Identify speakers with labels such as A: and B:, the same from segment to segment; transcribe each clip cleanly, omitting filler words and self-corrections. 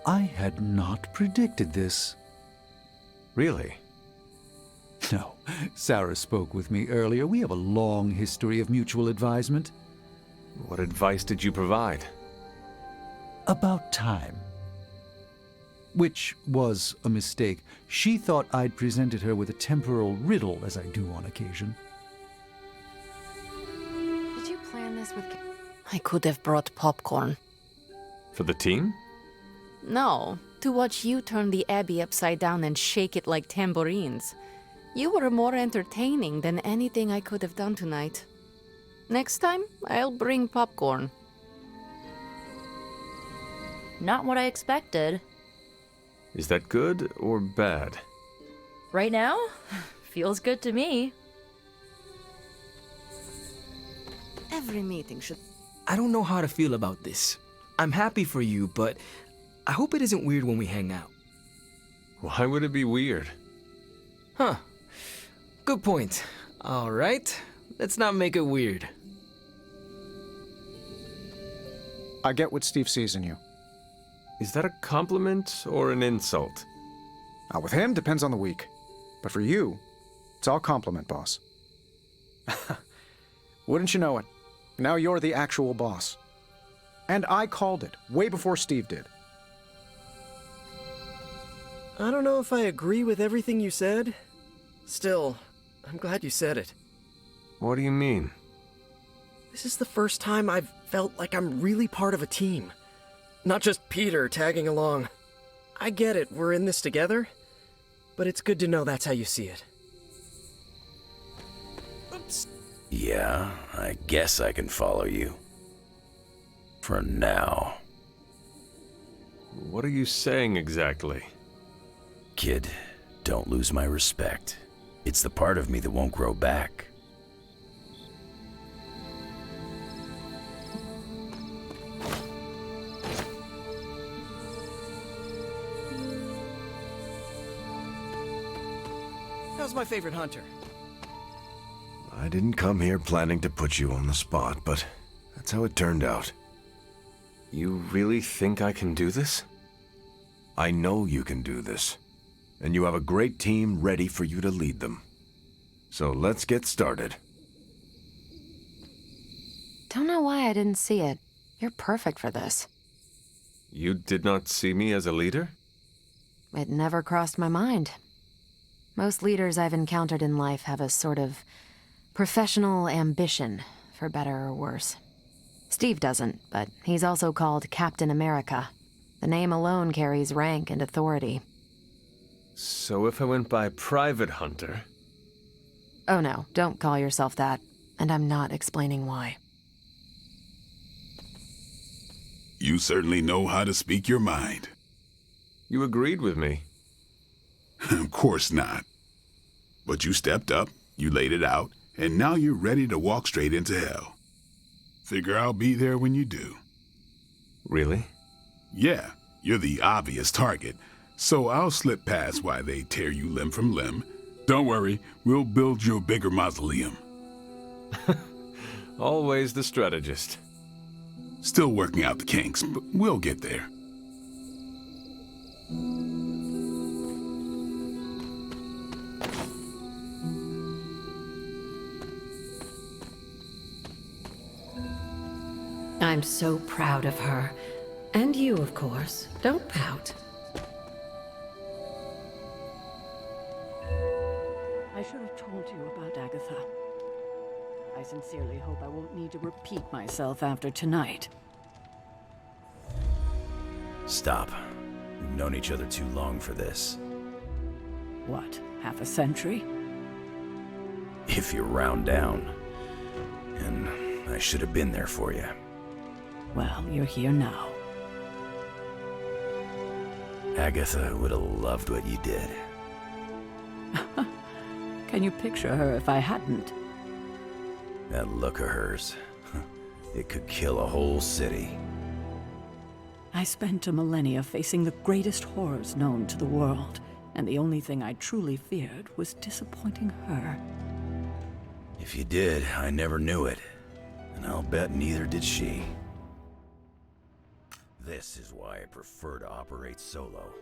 A: I had not predicted this.
B: Really?
A: No, Sarah spoke with me earlier. We have a long history of mutual advisement.
B: What advice did you provide?
A: About time. Which was a mistake. She thought I'd presented her with a temporal riddle, as I do on occasion.
C: Did you plan this with... I could have brought popcorn.
B: For the team?
C: No, to watch you turn the Abbey upside down and shake it like tambourines. You were more entertaining than anything I could have done tonight. Next time, I'll bring popcorn.
D: Not what I expected.
B: Is that good or bad?
D: Right now? Feels good to me.
C: Every meeting should...
E: I don't know how to feel about this. I'm happy for you, but I hope it isn't weird when we hang out.
B: Why would it be weird?
E: Huh. Good point. All right. Let's not make it weird.
F: I get what Steve sees in you.
B: Is that a compliment or an insult?
F: With him, depends on the week. But for you, it's all compliment, boss. Wouldn't you know it? Now you're the actual boss. And I called it, way before Steve did.
G: I don't know if I agree with everything you said. Still, I'm glad you said it.
B: What do you mean?
G: This is the first time I've felt like I'm really part of a team. Not just Peter tagging along. I get it, we're in this together. But it's good to know that's how you see it. Oops.
H: Yeah, I guess I can follow you. For now.
B: What are you saying exactly?
H: Kid, don't lose my respect. It's the part of me that won't grow back.
G: How's my favorite hunter?
I: I didn't come here planning to put you on the spot, but that's how it turned out.
B: You really think I can do this?
I: I know you can do this, and you have a great team ready for you to lead them. So let's get started.
C: Don't know why I didn't see it. You're perfect for this.
B: You did not see me as a leader?
C: It never crossed my mind. Most leaders I've encountered in life have a sort of professional ambition, for better or worse. Steve doesn't, but he's also called Captain America. The name alone carries rank and authority.
B: So if I went by Private Hunter...
C: Oh no, don't call yourself that. And I'm not explaining why.
J: You certainly know how to speak your mind.
B: You agreed with me.
J: Of course not. But you stepped up, you laid it out, and now you're ready to walk straight into hell. Figure I'll be there when you do.
B: Really?
J: Yeah, you're the obvious target, so I'll slip past why they tear you limb from limb. Don't worry, we'll build you a bigger mausoleum.
B: Always the strategist.
J: Still working out the kinks, but we'll get there.
K: I'm so proud of her. And you, of course. Don't pout.
L: I should have told you about Agatha. I sincerely hope I won't need to repeat myself after tonight.
H: Stop. We've known each other too long for this.
L: What, half a century?
H: If you round down. And I should have been there for you.
L: Well, you're here now.
H: Agatha would have loved what you did.
L: Can you picture her if I hadn't?
H: That look of hers. It could kill a whole city.
L: I spent a millennia facing the greatest horrors known to the world, and the only thing I truly feared was disappointing her.
H: If you did, I never knew it. And I'll bet neither did she. This is why I prefer to operate solo.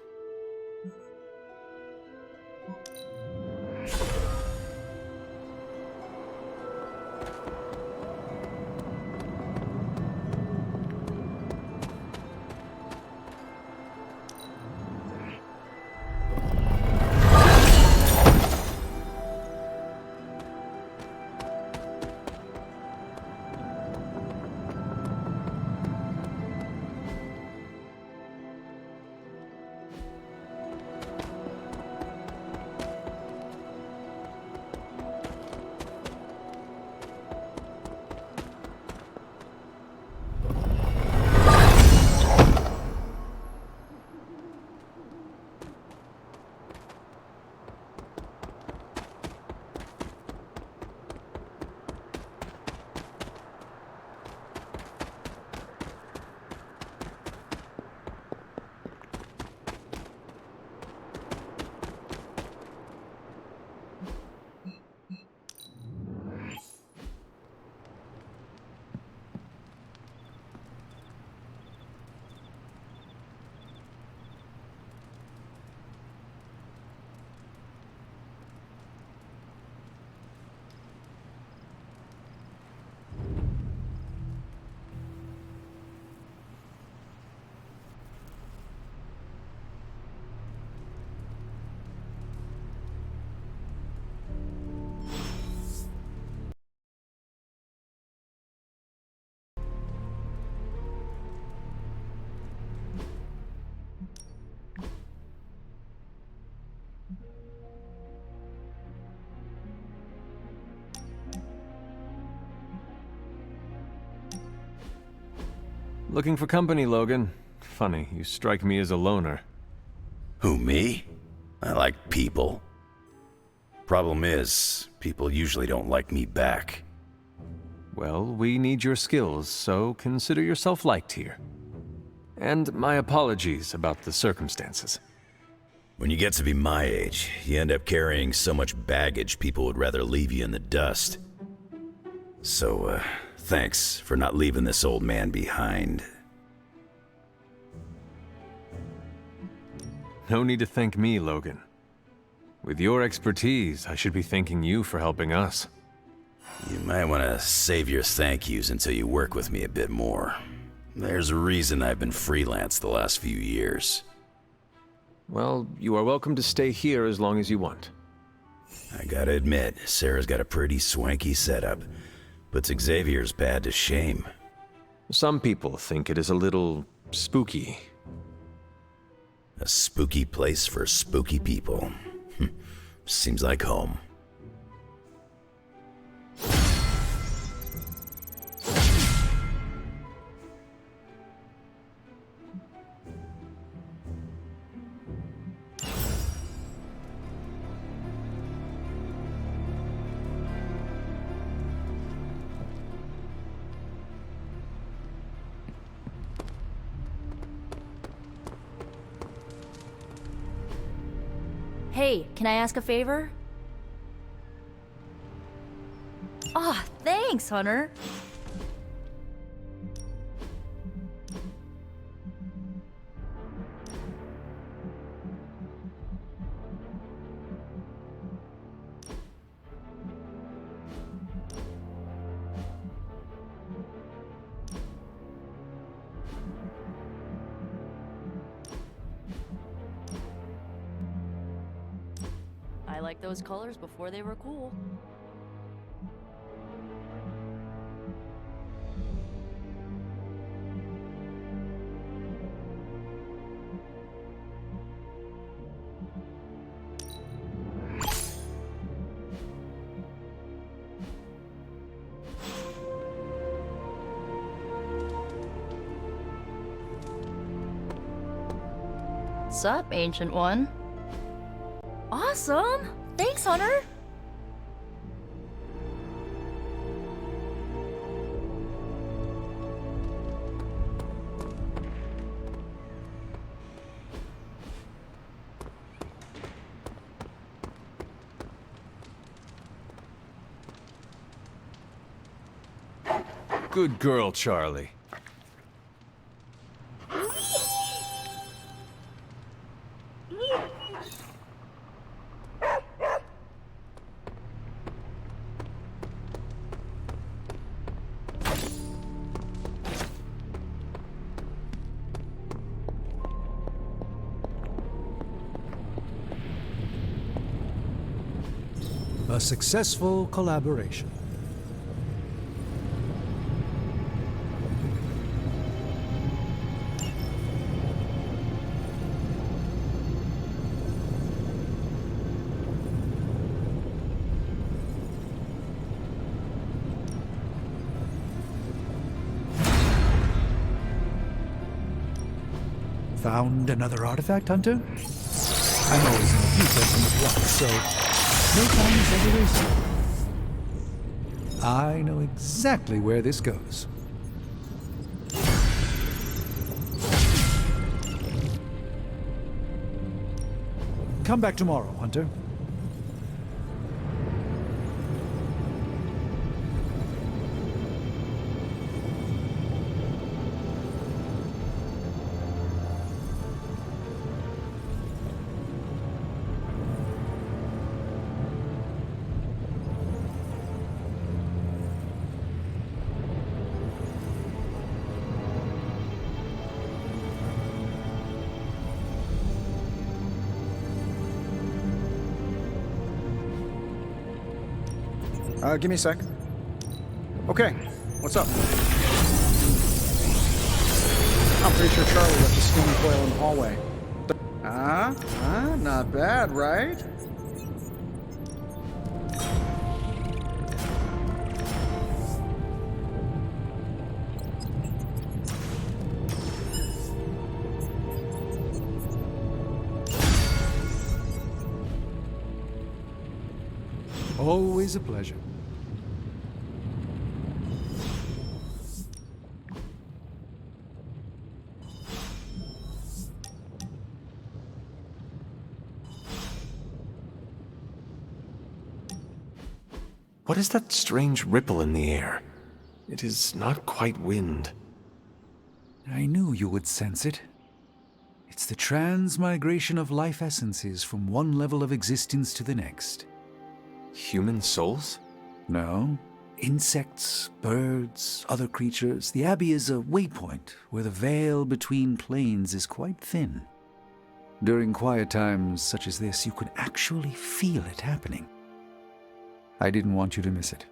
B: Looking for company, Logan. Funny, you strike me as a loner.
H: Who, me? I like people. Problem is, people usually don't like me back.
B: Well, we need your skills, so consider yourself liked here. And my apologies about the circumstances.
H: When you get to be my age, you end up carrying so much baggage people would rather leave you in the dust. So, thanks for not leaving this old man behind.
B: No need to thank me, Logan. With your expertise, I should be thanking you for helping us.
H: You might want to save your thank yous until you work with me a bit more. There's a reason I've been freelance the last few years.
B: Well, you are welcome to stay here as long as you want.
H: I gotta admit, Sarah's got a pretty swanky setup. Puts Xavier's bad to shame.
B: Some people think it is a little spooky.
H: A spooky place for spooky people. Seems like home.
D: Hey, can I ask a favor? Aw, thanks, Hunter. I liked those colors before they were cool. Sup, Ancient One? Awesome! Thanks, Hunter!
B: Good girl, Charlie.
A: a successful collaboration. Found another artifact, Hunter? I'm always in a few places at once, so no time is ever wasted. I know exactly where this goes. Come back tomorrow, Hunter.
F: Give me a sec. Okay, what's up? I'm pretty sure Charlie left the steam coil in the hallway. Not bad, right?
A: Always a pleasure.
B: What is that strange ripple in the air? It is not quite wind.
A: I knew you would sense it. It's the transmigration of life essences from one level of existence to the next.
B: Human souls?
A: No. Insects, birds, other creatures. The Abbey is a waypoint where the veil between planes is quite thin. During quiet times such as this, you could actually feel it happening. I didn't want you to miss it.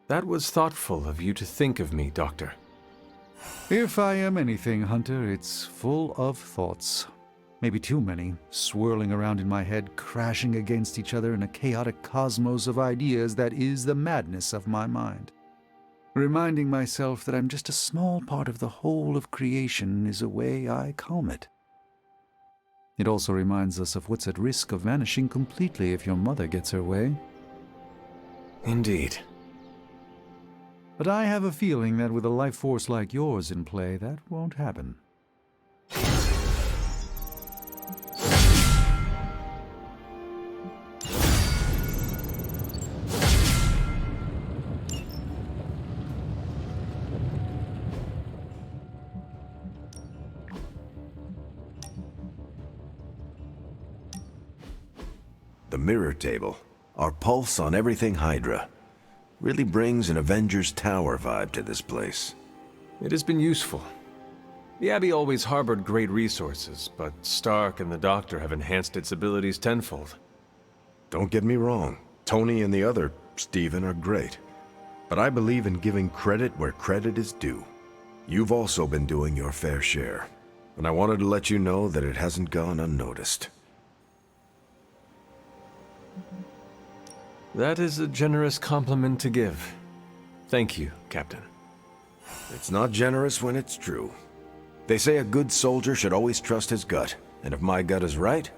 B: That was thoughtful of you to think of me, Doctor.
A: If I am anything, Hunter, it's full of thoughts. Maybe too many, swirling around in my head, crashing against each other in a chaotic cosmos of ideas that is the madness of my mind. Reminding myself that I'm just a small part of the whole of creation is a way I calm it. It also reminds us of what's at risk of vanishing completely if your mother gets her way.
B: Indeed.
A: But I have a feeling that with a life force like yours in play, that won't happen.
I: The mirror table, our pulse on everything Hydra, really brings an Avengers Tower vibe to this place.
B: It has been useful. The Abbey always harbored great resources, but Stark and the Doctor have enhanced its abilities tenfold.
I: Don't get me wrong, Tony and the other Stephen are great. But I believe in giving credit where credit is due. You've also been doing your fair share, and I wanted to let you know that it hasn't gone unnoticed.
B: That is a generous compliment to give. Thank you, Captain.
I: It's not generous when it's true. They say a good soldier should always trust his gut, and if my gut is right,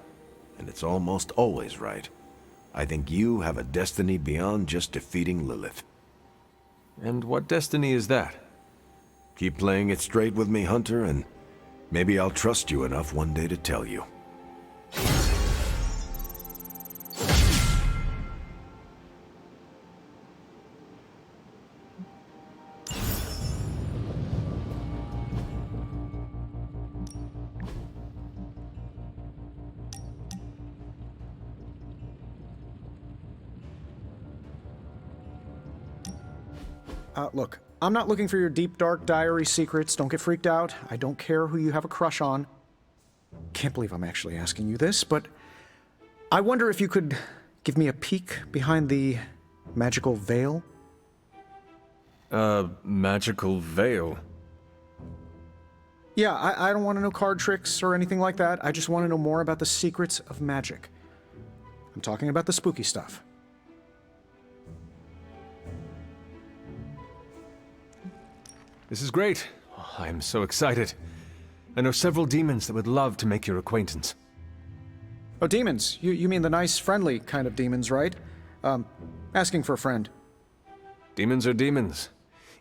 I: and it's almost always right, I think you have a destiny beyond just defeating Lilith.
B: And what destiny is that?
I: Keep playing it straight with me, Hunter, and maybe I'll trust you enough one day to tell you.
F: Look, I'm not looking for your deep, dark diary secrets. Don't get freaked out. I don't care who you have a crush on. Can't believe I'm actually asking you this, but I wonder if you could give me a peek behind the magical veil?
B: Magical veil?
F: Yeah, I don't want to know card tricks or anything like that. I just want to know more about the secrets of magic. I'm talking about the spooky stuff.
B: This is great. I am so excited. I know several demons that would love to make your acquaintance.
F: Oh, demons. You mean the nice, friendly kind of demons, right? Asking for a friend.
B: Demons are demons.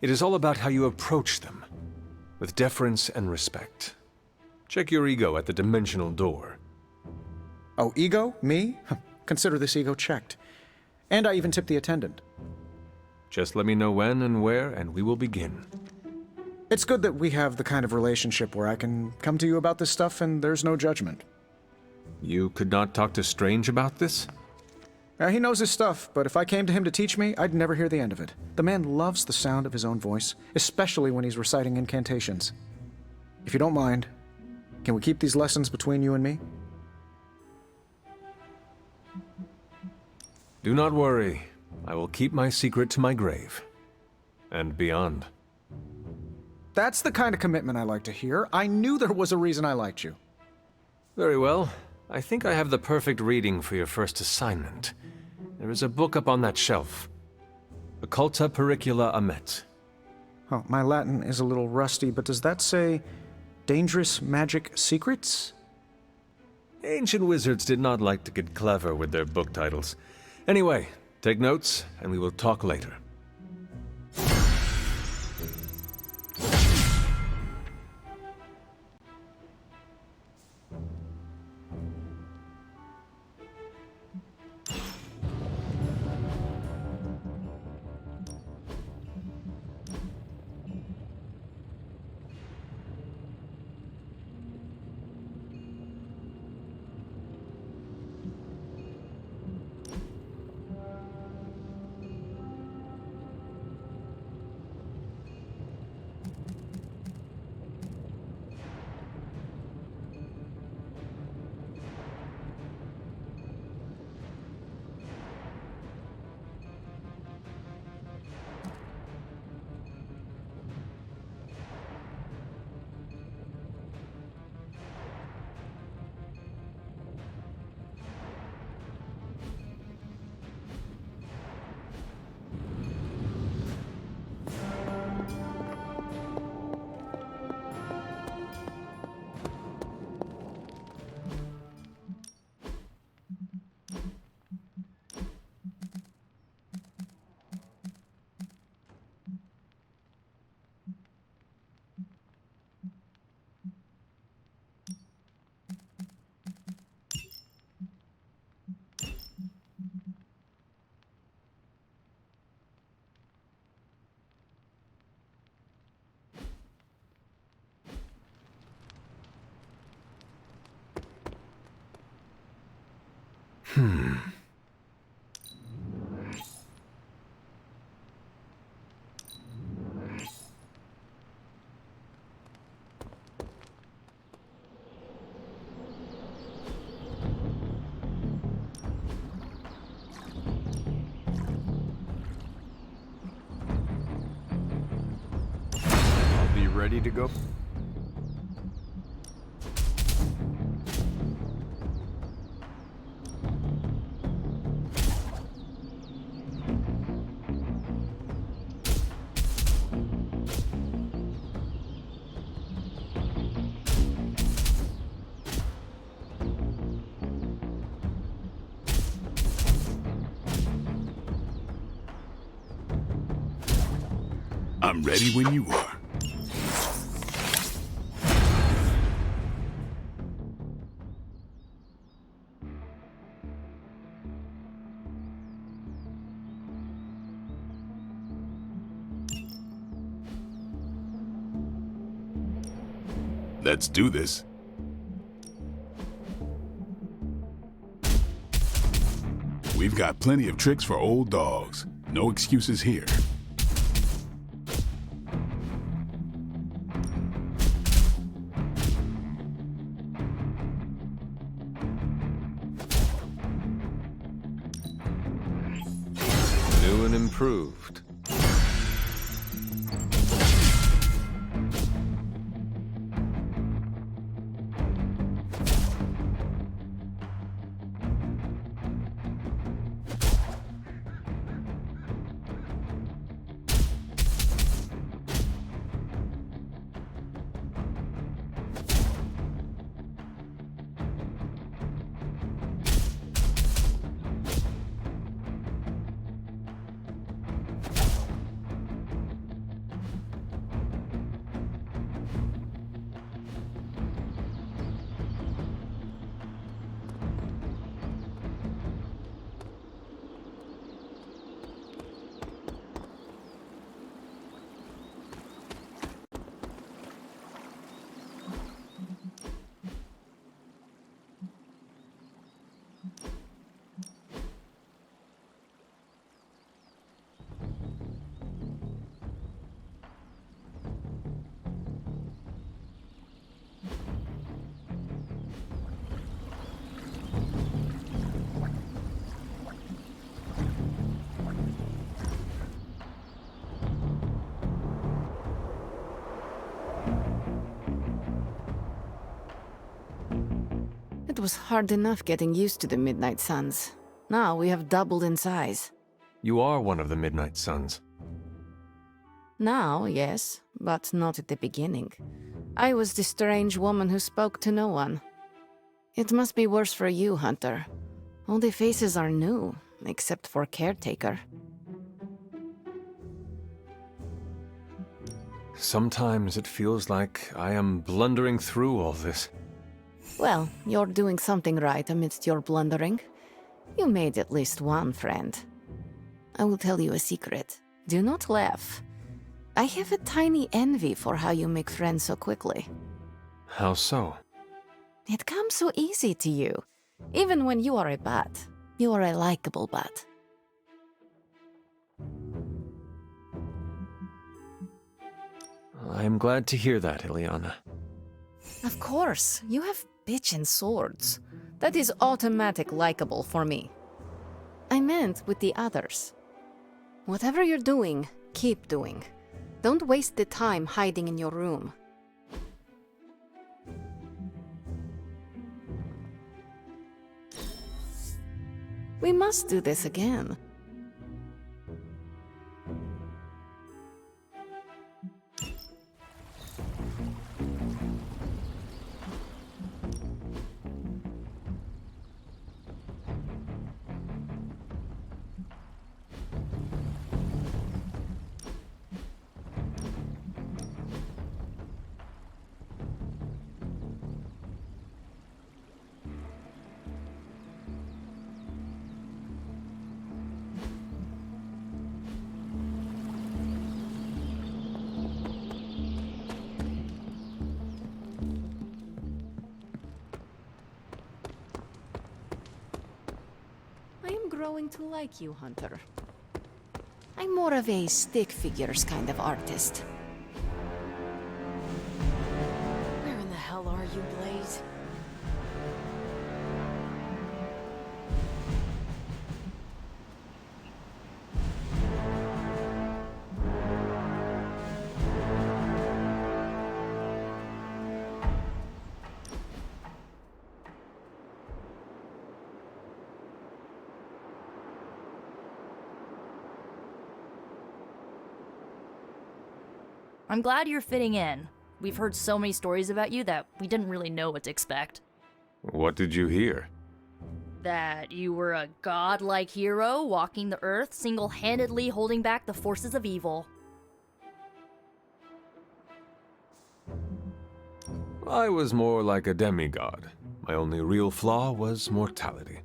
B: It is all about how you approach them, with deference and respect. Check your ego at the dimensional door.
F: Oh, ego? Me? Consider this ego checked. And I even tipped the attendant.
B: Just let me know when and where, and we will begin.
F: It's good that we have the kind of relationship where I can come to you about this stuff and there's no judgment.
B: You could not talk to Strange about this?
F: He knows his stuff, but if I came to him to teach me, I'd never hear the end of it. The man loves the sound of his own voice, especially when he's reciting incantations. If you don't mind, can we keep these lessons between you and me?
B: Do not worry. I will keep my secret to my grave. And beyond.
F: That's the kind of commitment I like to hear. I knew there was a reason I liked you.
B: Very well. I think I have the perfect reading for your first assignment. There is a book up on that shelf. Occulta Pericula Amet.
F: Oh, my Latin is a little rusty, but does that say dangerous magic secrets?
B: Ancient wizards did not like to get clever with their book titles. Anyway, take notes, and we will talk later. Ready to go?
J: I'm ready when you are. Let's do this. We've got plenty of tricks for old dogs. No excuses here.
B: and improved.
M: It was hard enough getting used to the Midnight Suns. Now we have doubled in size.
B: You are one of the Midnight Suns.
M: Now, yes, but not at the beginning. I was the strange woman who spoke to no one. It must be worse for you, Hunter. All the faces are new, except for Caretaker.
B: Sometimes it feels like I am blundering through all this.
M: Well, you're doing something right amidst your blundering. You made at least one friend. I will tell you a secret. Do not laugh. I have a tiny envy for how you make friends so quickly.
B: How so?
M: It comes so easy to you. Even when you are a bat, you are a likable bat.
B: I am glad to hear that, Ileana.
M: Of course, you have bitchin' swords. That is automatic likable for me. I meant with the others. Whatever you're doing, keep doing. Don't waste the time hiding in your room. We must do this again. I am growing to like you, Hunter. I'm more of a stick figures kind of artist.
D: Where in the hell are you, Blaze? I'm glad you're fitting in. We've heard so many stories about you that we didn't really know what to expect.
B: What did you hear?
D: That you were a godlike hero walking the earth, single-handedly holding back the forces of evil.
B: I was more like a demigod. My only real flaw was mortality.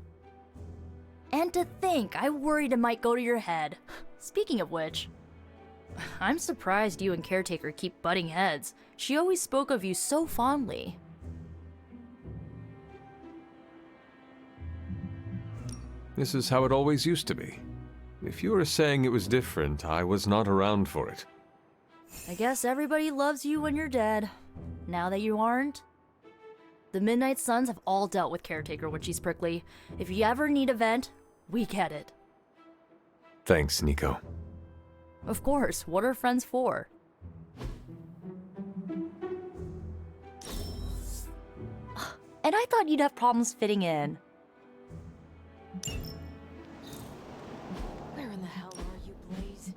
D: And to think, I worried it might go to your head. Speaking of which, I'm surprised you and Caretaker keep butting heads. She always spoke of you so fondly.
B: This is how it always used to be. If you were saying it was different, I was not around for it.
D: I guess everybody loves you when you're dead. Now that you aren't. The Midnight Suns have all dealt with Caretaker when she's prickly. If you ever need a vent, we get it.
B: Thanks, Nico.
D: Of course, what are friends for? And I thought you'd have problems fitting in.
C: Where in the hell are you, Blaze?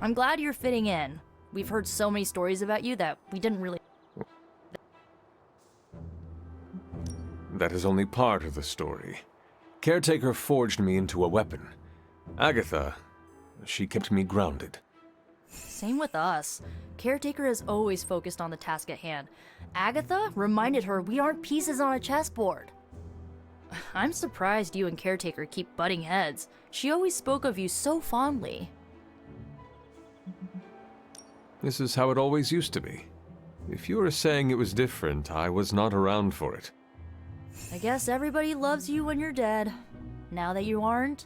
D: I'm glad you're fitting in. We've heard so many stories about you that we didn't really...
B: That is only part of the story. Caretaker forged me into a weapon. Agatha, she kept me grounded.
D: Same with us. Caretaker has always focused on the task at hand. Agatha reminded her we aren't pieces on a chessboard. I'm surprised you and Caretaker keep butting heads. She always spoke of you so fondly.
B: This is how it always used to be. If you were saying it was different, I was not around for it.
D: I guess everybody loves you when you're dead. Now that you aren't.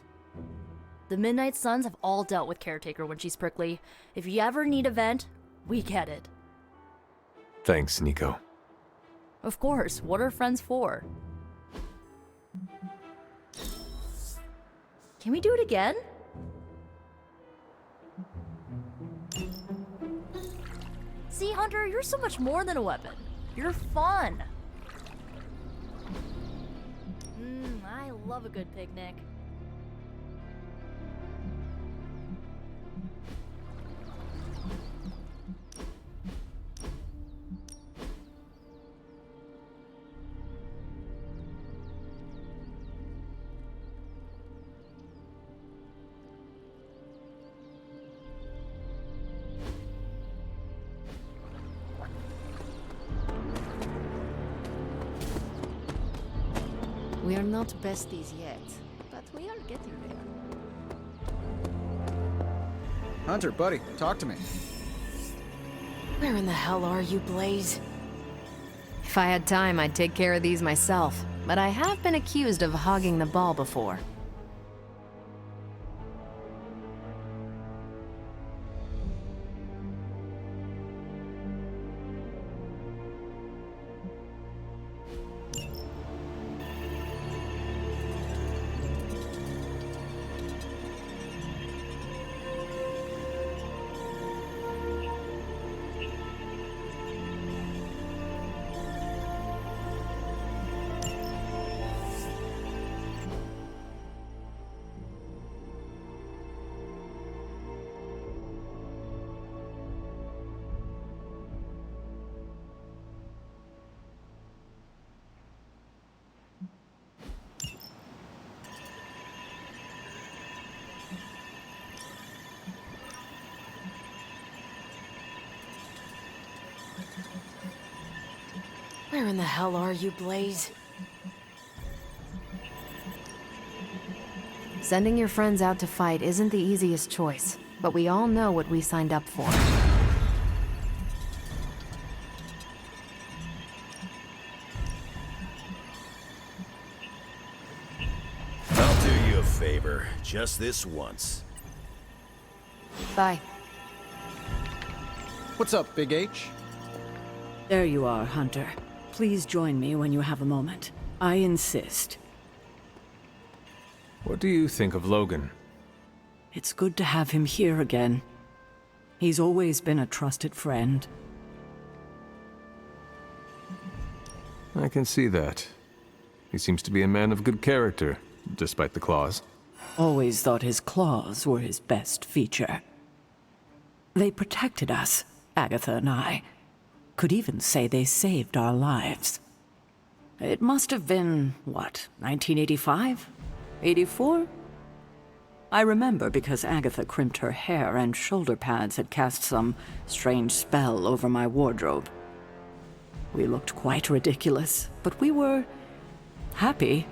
D: The Midnight Suns have all dealt with Caretaker when she's prickly. If you ever need a vent, we get it.
B: Thanks, Nico.
D: Of course, what are friends for? Can we do it again? See, Hunter, you're so much more than a weapon. You're fun. I love a good picnic.
M: We are not besties yet, but we are getting there.
F: Hunter, buddy, talk to me.
C: Where in the hell are you, Blaze? If I had time, I'd take care of these myself, but I have been accused of hogging the ball before. Where in the hell are you, Blaze? Sending your friends out to fight isn't the easiest choice, but we all know what we signed up for.
H: I'll do you a favor, just this once.
C: Bye.
F: What's up, Big H?
L: There you are, Hunter. Please join me when you have a moment. I insist.
B: What do you think of Logan?
L: It's good to have him here again. He's always been a trusted friend.
B: I can see that. He seems to be a man of good character, despite the claws.
L: Always thought his claws were his best feature. They protected us, Agatha and I. Could even say they saved our lives. It must have been, what, 1985? 84? I remember because Agatha crimped her hair and shoulder pads had cast some strange spell over my wardrobe. We looked quite ridiculous, but we were happy.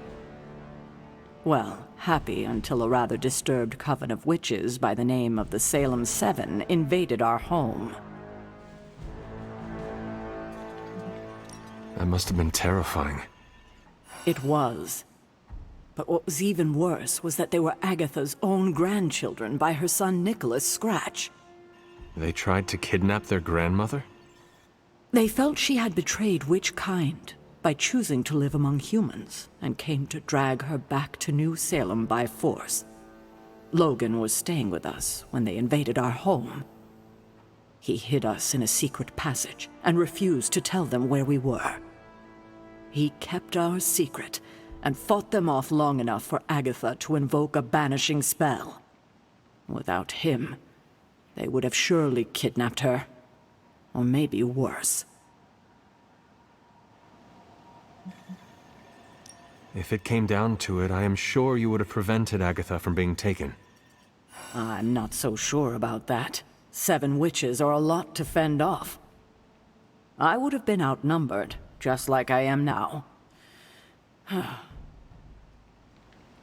L: Well, happy until a rather disturbed coven of witches by the name of the Salem Seven invaded our home.
B: That must have been terrifying.
L: It was. But what was even worse was that they were Agatha's own grandchildren by her son Nicholas Scratch.
B: They tried to kidnap their grandmother?
L: They felt she had betrayed witch kind by choosing to live among humans, and came to drag her back to New Salem by force. Logan was staying with us when they invaded our home. He hid us in a secret passage and refused to tell them where we were. He kept our secret and fought them off long enough for Agatha to invoke a banishing spell. Without him, they would have surely kidnapped her. Or maybe worse.
B: If it came down to it, I am sure you would have prevented Agatha from being taken.
L: I'm not so sure about that. 7 witches are a lot to fend off. I would have been outnumbered, just like I am now.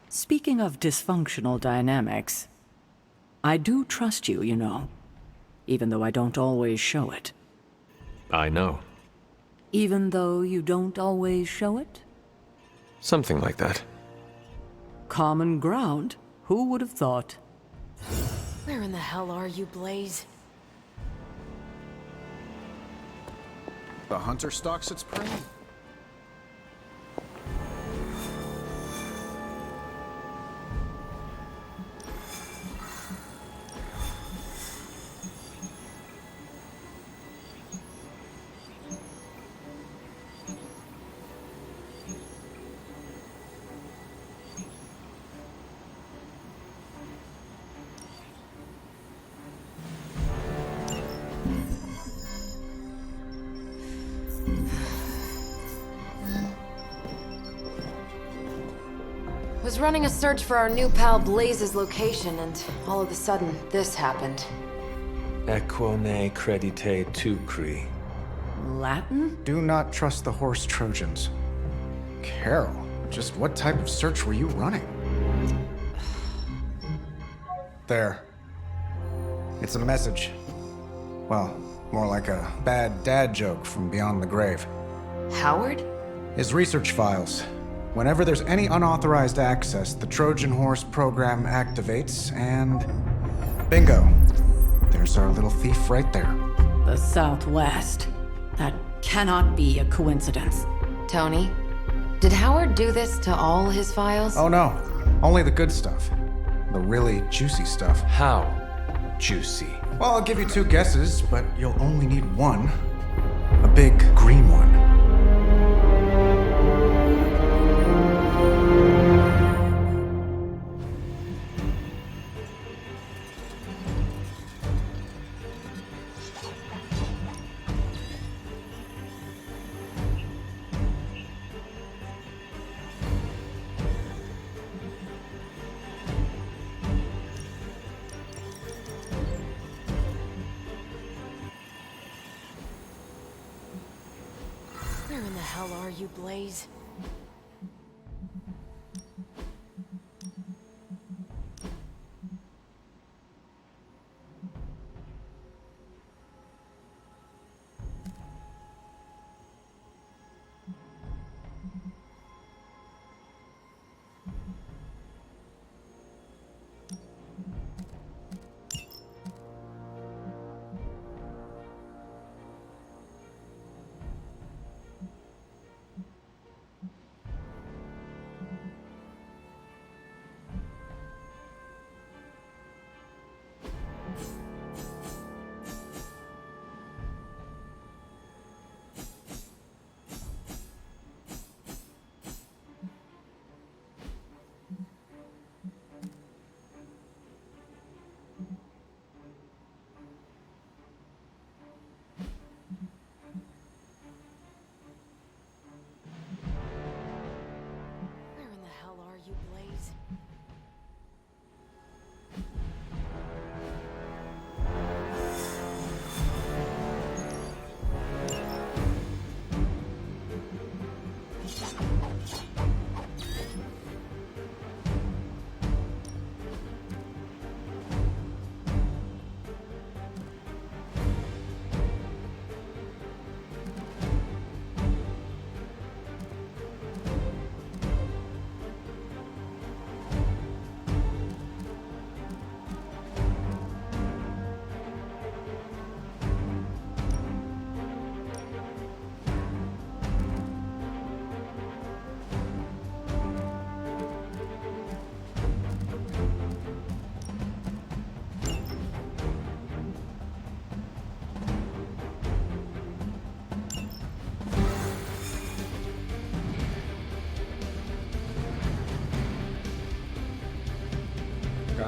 L: Speaking of dysfunctional dynamics, I do trust you, you know, even though I don't always show it.
B: I know.
L: Even though you don't always show it?
B: Something like that.
L: Common ground? Who would have thought?
C: Where in the hell are you, Blaze?
F: The hunter stalks its prey.
C: Was running a search for our new pal Blaze's location, and all of a sudden, this happened.
B: Equone credite tucri.
L: Latin?
F: Do not trust the horse Trojans. Carol, just what type of search were you running? There. It's a message. Well, more like a bad dad joke from beyond the grave.
C: Howard?
F: His research files. Whenever there's any unauthorized access, the Trojan Horse program activates, and bingo. There's our little thief right there.
L: The Southwest. That cannot be a coincidence.
C: Tony, did Howard do this to all his files?
F: Oh no, only the good stuff. The really juicy stuff.
B: How juicy?
F: Well, I'll give you 2 guesses, but you'll only need one. A big green one.
C: Where in the hell are you, Blaze?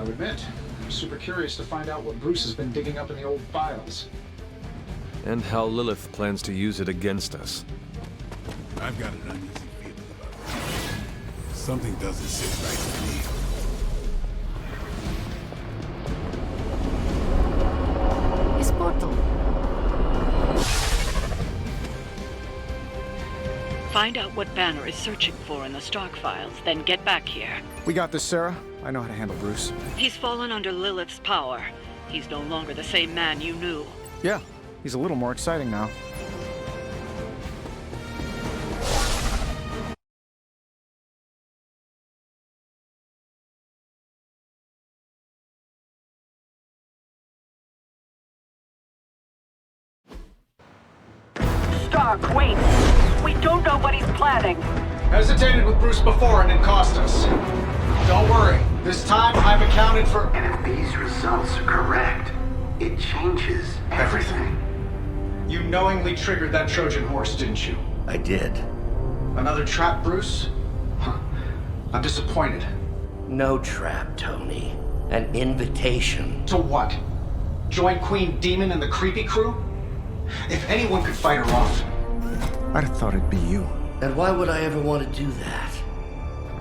F: I'll admit. I'm super curious to find out what Bruce has been digging up in the old files.
B: And how Lilith plans to use it against us.
J: I've got an uneasy feeling about this. Something doesn't sit right with me.
M: His portal.
L: Find out what Banner is searching for in the Stark files, then get back here.
F: We got this, Sarah. I know how to handle Bruce.
L: He's fallen under Lilith's power. He's no longer the same man you knew.
F: Yeah, he's a little more exciting now.
L: Stark, wait! We don't know what he's planning.
F: Hesitated with Bruce before and it cost us. Don't worry. This time I've accounted for...
N: And if these results are correct, it changes everything.
F: You knowingly triggered that Trojan horse, didn't you?
N: I did.
F: Another trap, Bruce? Huh. I'm disappointed.
N: No trap, Tony. An invitation.
F: To what? Join Queen Demon and the Creepy Crew? If anyone could fight her off, I'd have thought it'd be you.
N: And why would I ever want to do that?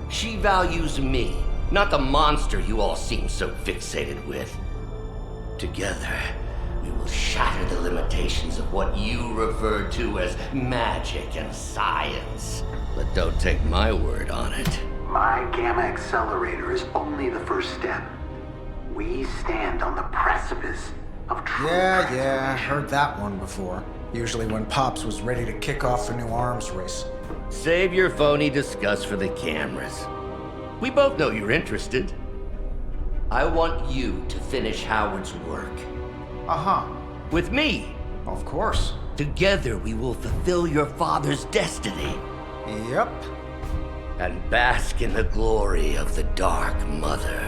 N: She values me, not the monster you all seem so fixated with. Together, we will shatter the limitations of what you refer to as magic and science. But don't take my word on it. My Gamma Accelerator is only the first step. We stand on the precipice of true
F: Yeah, heard that one before. Usually when Pops was ready to kick off a new arms race.
N: Save your phony disgust for the cameras. We both know you're interested. I want you to finish Howard's work.
F: Uh-huh.
N: With me.
F: Of course.
N: Together we will fulfill your father's destiny.
F: Yep.
N: And bask in the glory of the Dark Mother.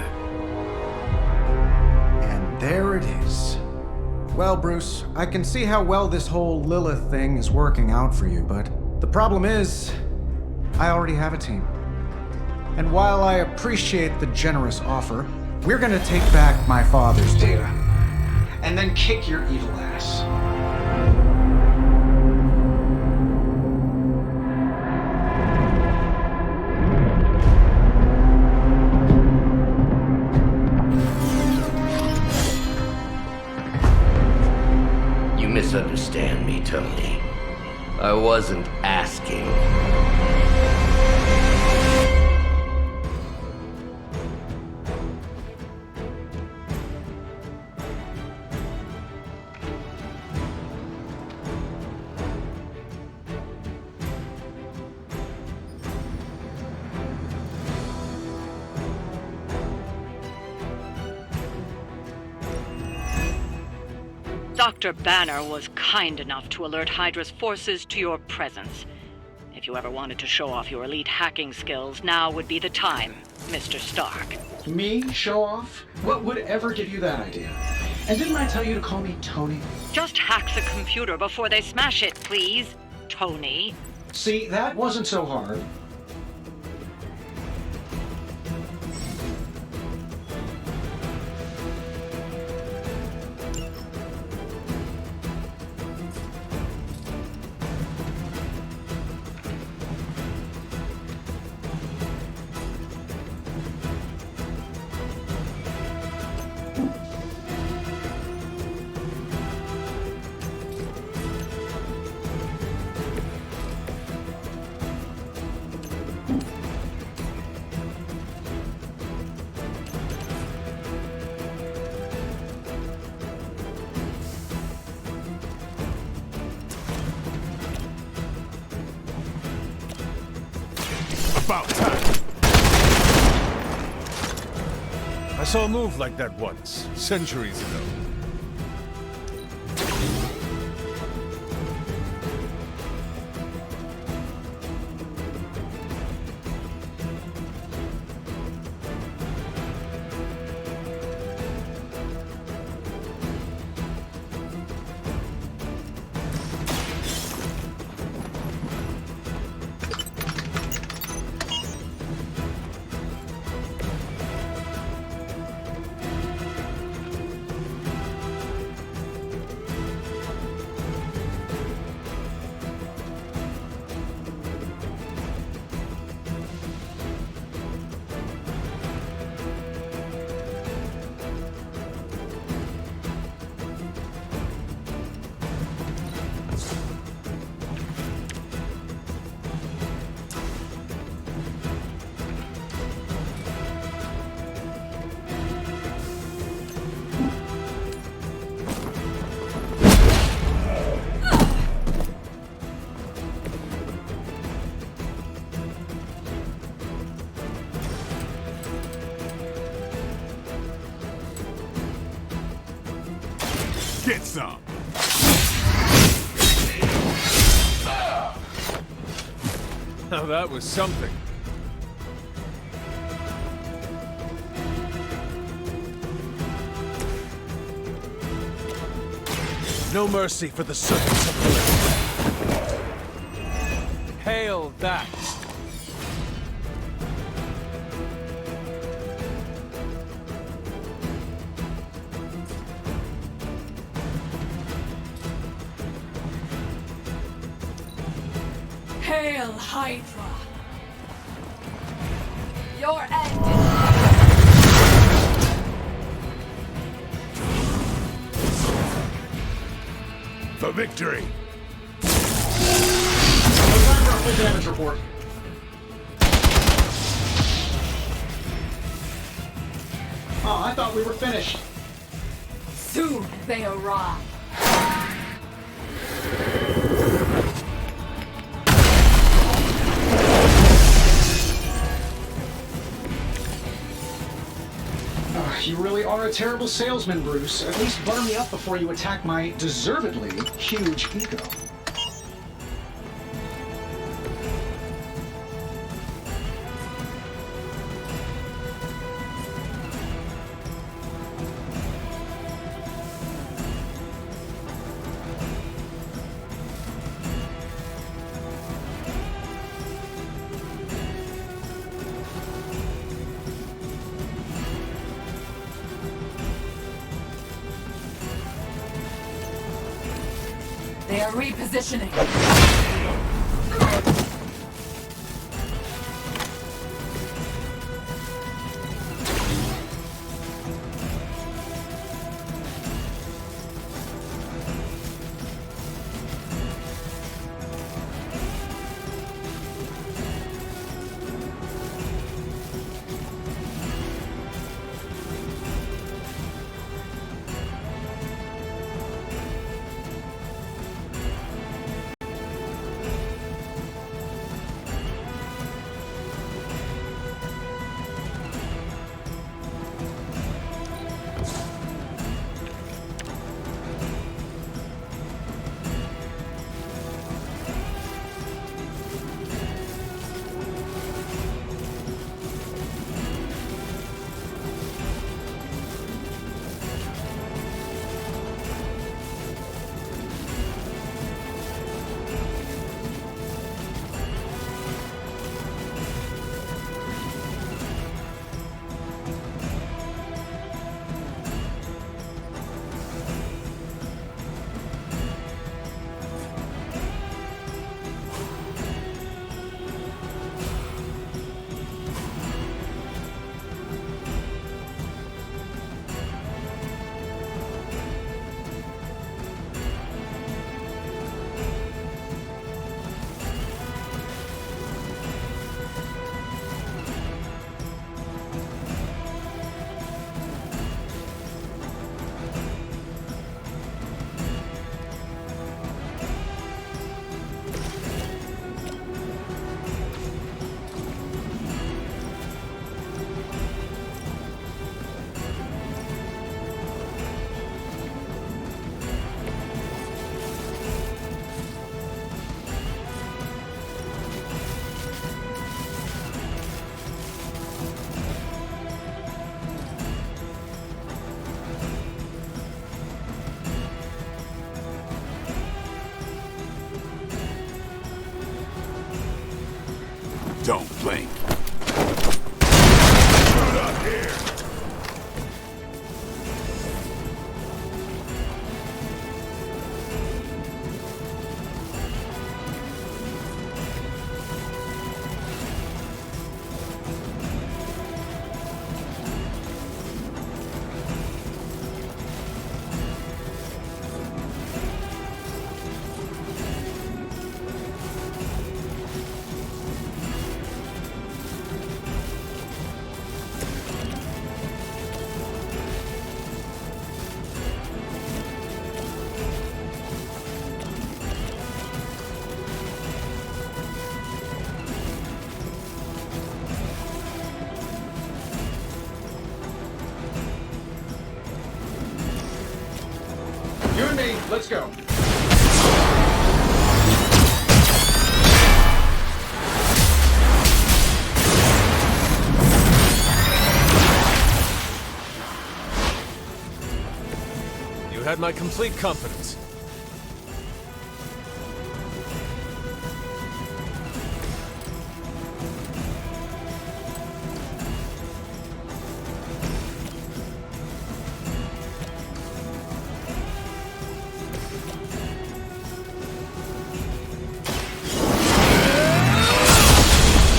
F: And there it is. Well, Bruce, I can see how well this whole Lilith thing is working out for you, but the problem is, I already have a team. And while I appreciate the generous offer, we're gonna take back my father's data, and then kick your evil ass.
N: You misunderstand me, Tony. I wasn't asking.
L: Dr. Banner was kind enough to alert Hydra's forces to your presence. If you ever wanted to show off your elite hacking skills, now would be the time, Mr. Stark.
F: Me? Show off? What would ever give you that idea? And didn't I tell you to call me Tony?
L: Just hack the computer before they smash it, please, Tony.
F: See, that wasn't so hard.
J: About time.
O: I saw a move like that once, centuries ago.
J: Get some.
B: Now that was something.
O: No mercy for the servants of the Lord.
B: Hail that!
K: Hail, Hydra! Your end
J: For victory.
F: Full damage report. Oh, I thought we were finished.
K: soon they arrive.
F: You really are a terrible salesman, Bruce. At least butter me up before you attack my deservedly huge ego.
K: They are repositioning.
J: Don't blink. Shoot up here.
F: me. Let's go.
B: You had my complete confidence.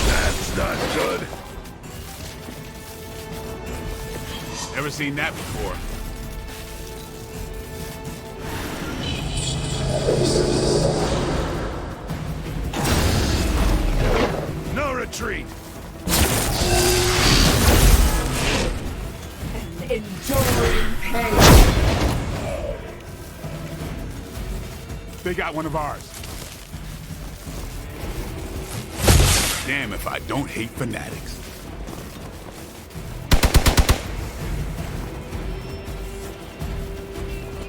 J: That's not good. Never seen that before. No retreat!
P: An enduring pain.
J: They got one of ours. Damn if I don't hate fanatics.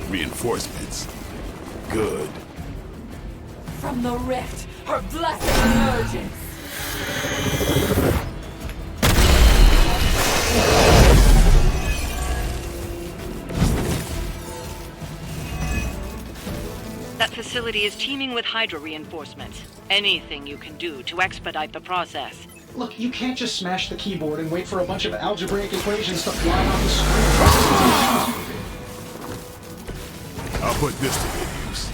J: Reinforcements. Good.
P: From the rift, her blessed emergence.
L: That facility is teeming with Hydra reinforcements. Anything you can do to expedite the process.
F: Look, you can't just smash the keyboard and wait for a bunch of algebraic equations to fly off the screen.
J: I'll put this to good use.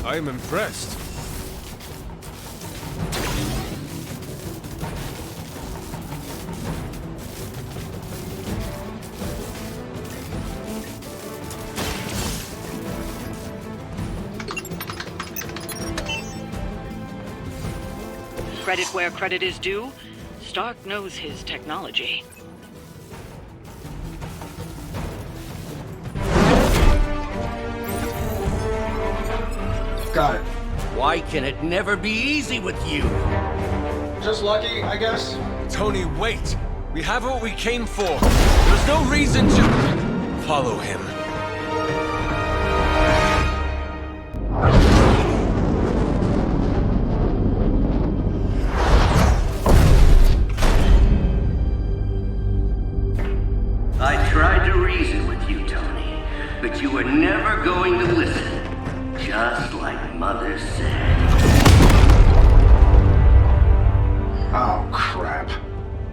B: I am impressed.
L: Credit where credit is due. Stark knows his technology.
F: Got it.
N: Why can it never be easy with you?
F: Just lucky, I guess.
B: Tony, wait! We have what we came for. There's no reason to follow him.
N: I tried to reason with you, Tony, but you were never going to listen. Just like Mother said.
F: Oh, crap.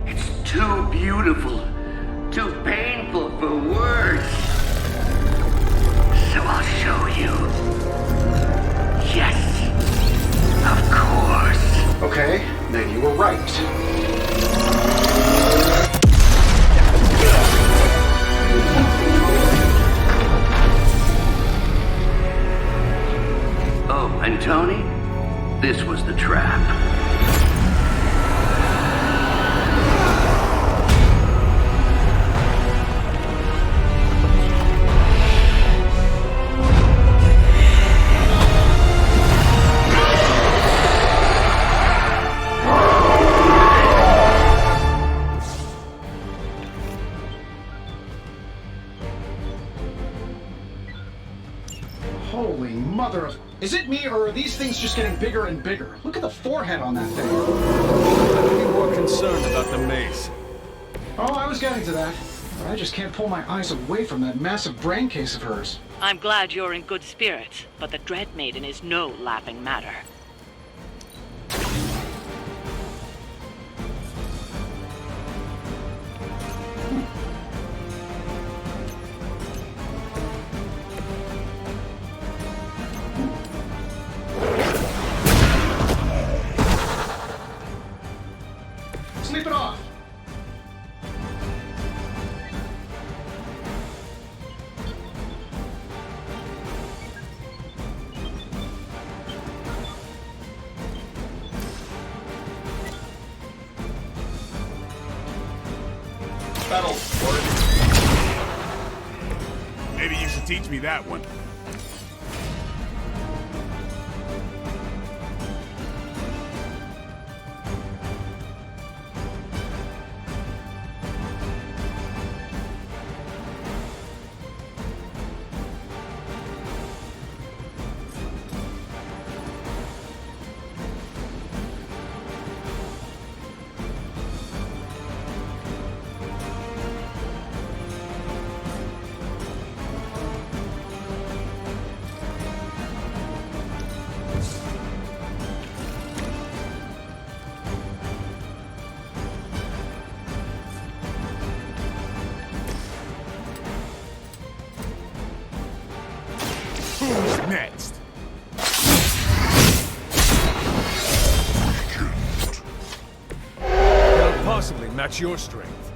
N: It's too beautiful, too painful for words. So I'll show you. Yes, of course.
F: Okay, then you were right.
N: Oh, and Tony, this was the trap.
F: Holy mother of... Is it me, or are these things just getting bigger and bigger? Look at the forehead on that thing.
B: I'd be more concerned about the maze.
F: Oh, I was getting to that. But I just can't pull my eyes away from that massive brain case of hers.
L: I'm glad you're in good spirits, but the Dread Maiden is no laughing matter.
F: Sleep it off.
Q: Battle, sport.
J: Maybe you should teach me that one. Who's next?
O: Cannot possibly match your strength.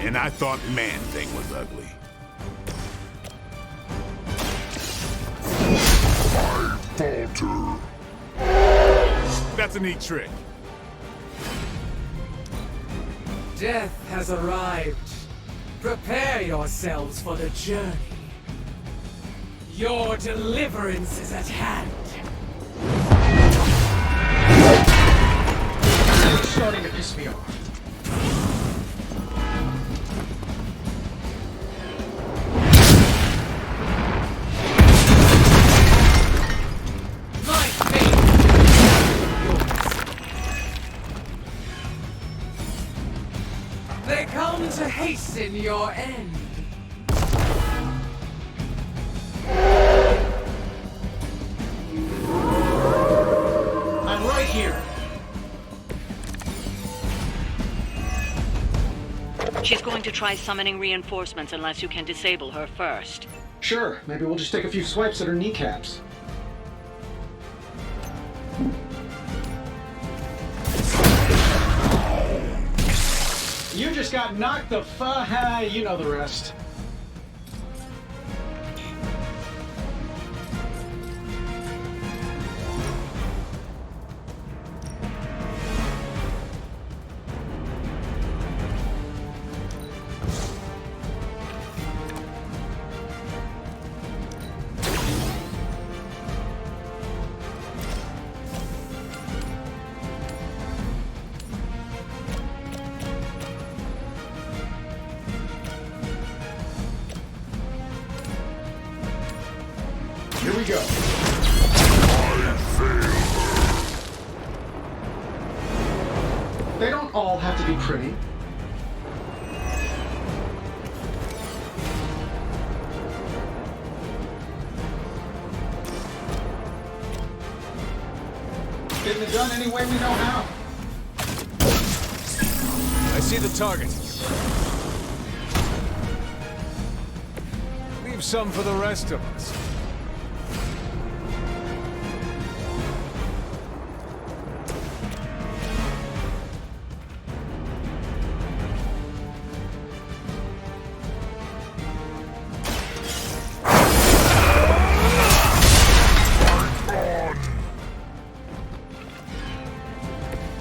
J: And I thought Man-Thing was ugly.
O: I falter.
J: That's a neat trick.
P: Death has arrived. Prepare yourselves for the journey. Your deliverance is at hand.
F: It's starting to piss me off.
P: My fate is yours. They come to hasten your end.
F: I'm right here.
L: She's going to try summoning reinforcements unless you can disable her first.
F: Sure, maybe we'll just take a few swipes at her kneecaps. You just got knocked the you know the rest. Here we go. They don't all have to be pretty. Getting it done any way we know how.
O: I see the target. Leave some for the rest of us.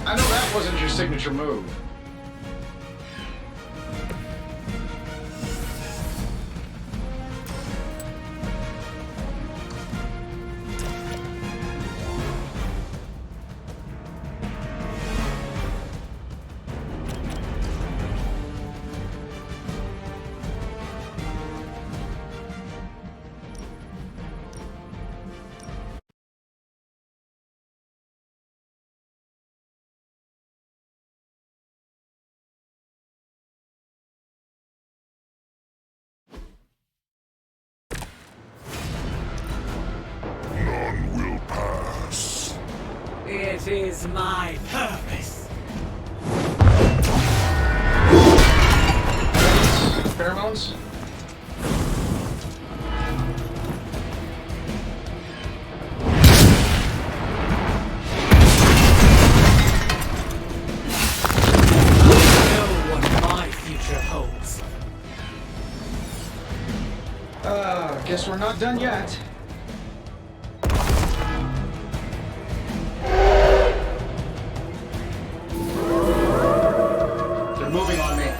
F: I know that wasn't your signature move.
P: is my purpose.
F: Pheromones? Guess we're not done yet. They're moving on me.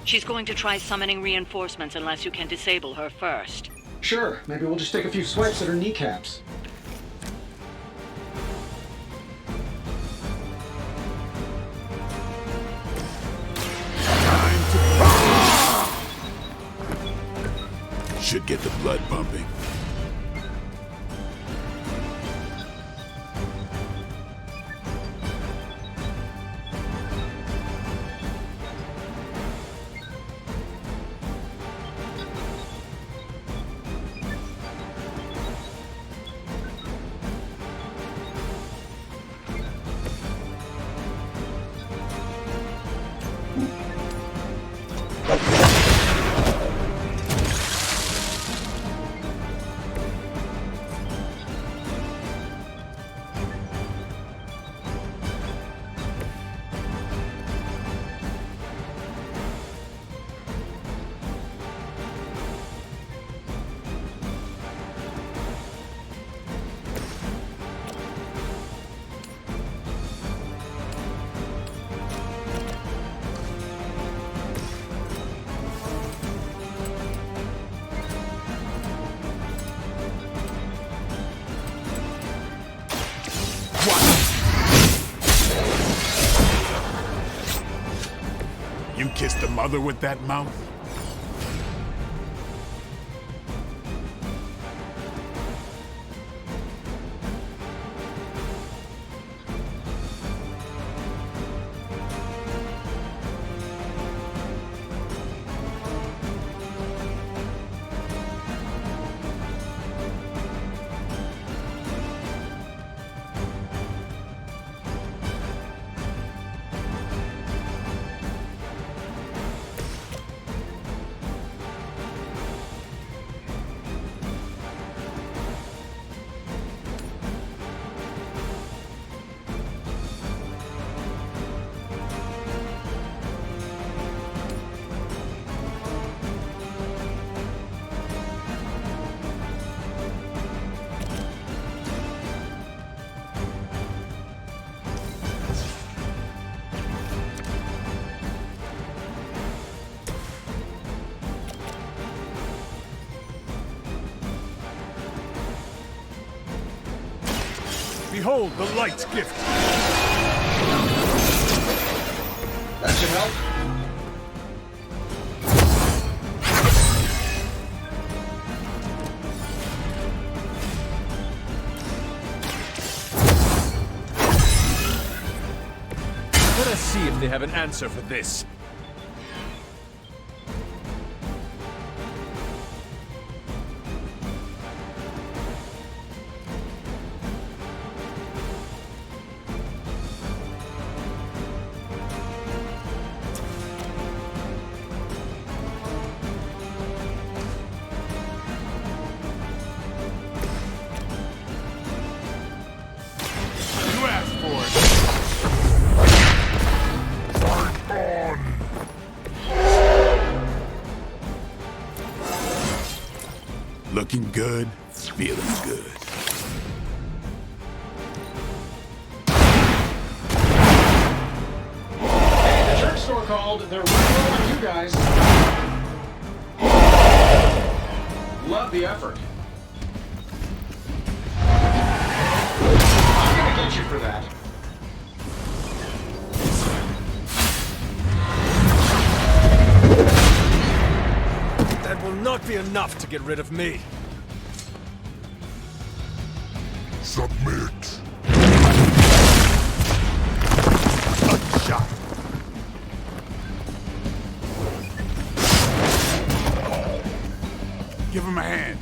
L: She's going to try summoning reinforcements unless you can disable her first.
F: Sure, maybe we'll just take a few swipes at her kneecaps.
J: Should get the blood pumping. You kissed the mother with that mouth?
O: Behold the light's gift.
F: That should help.
O: Let us see if they have an answer for this.
J: Looking good, feeling good.
F: Hey, the jerk store called. They're working on you guys. Love the effort. I'm gonna get you for that.
O: That will not be enough to get rid of me.
J: Submit. A shot. Give him a hand.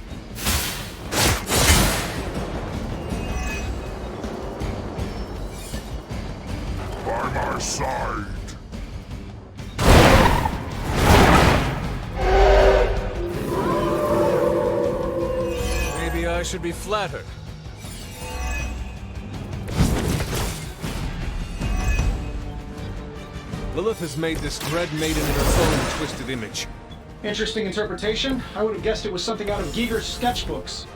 J: my side.
B: Maybe I should be flattered. Lilith has made this Dread Maiden in her own twisted image.
F: Interesting interpretation. I would have guessed it was something out of Giger's sketchbooks.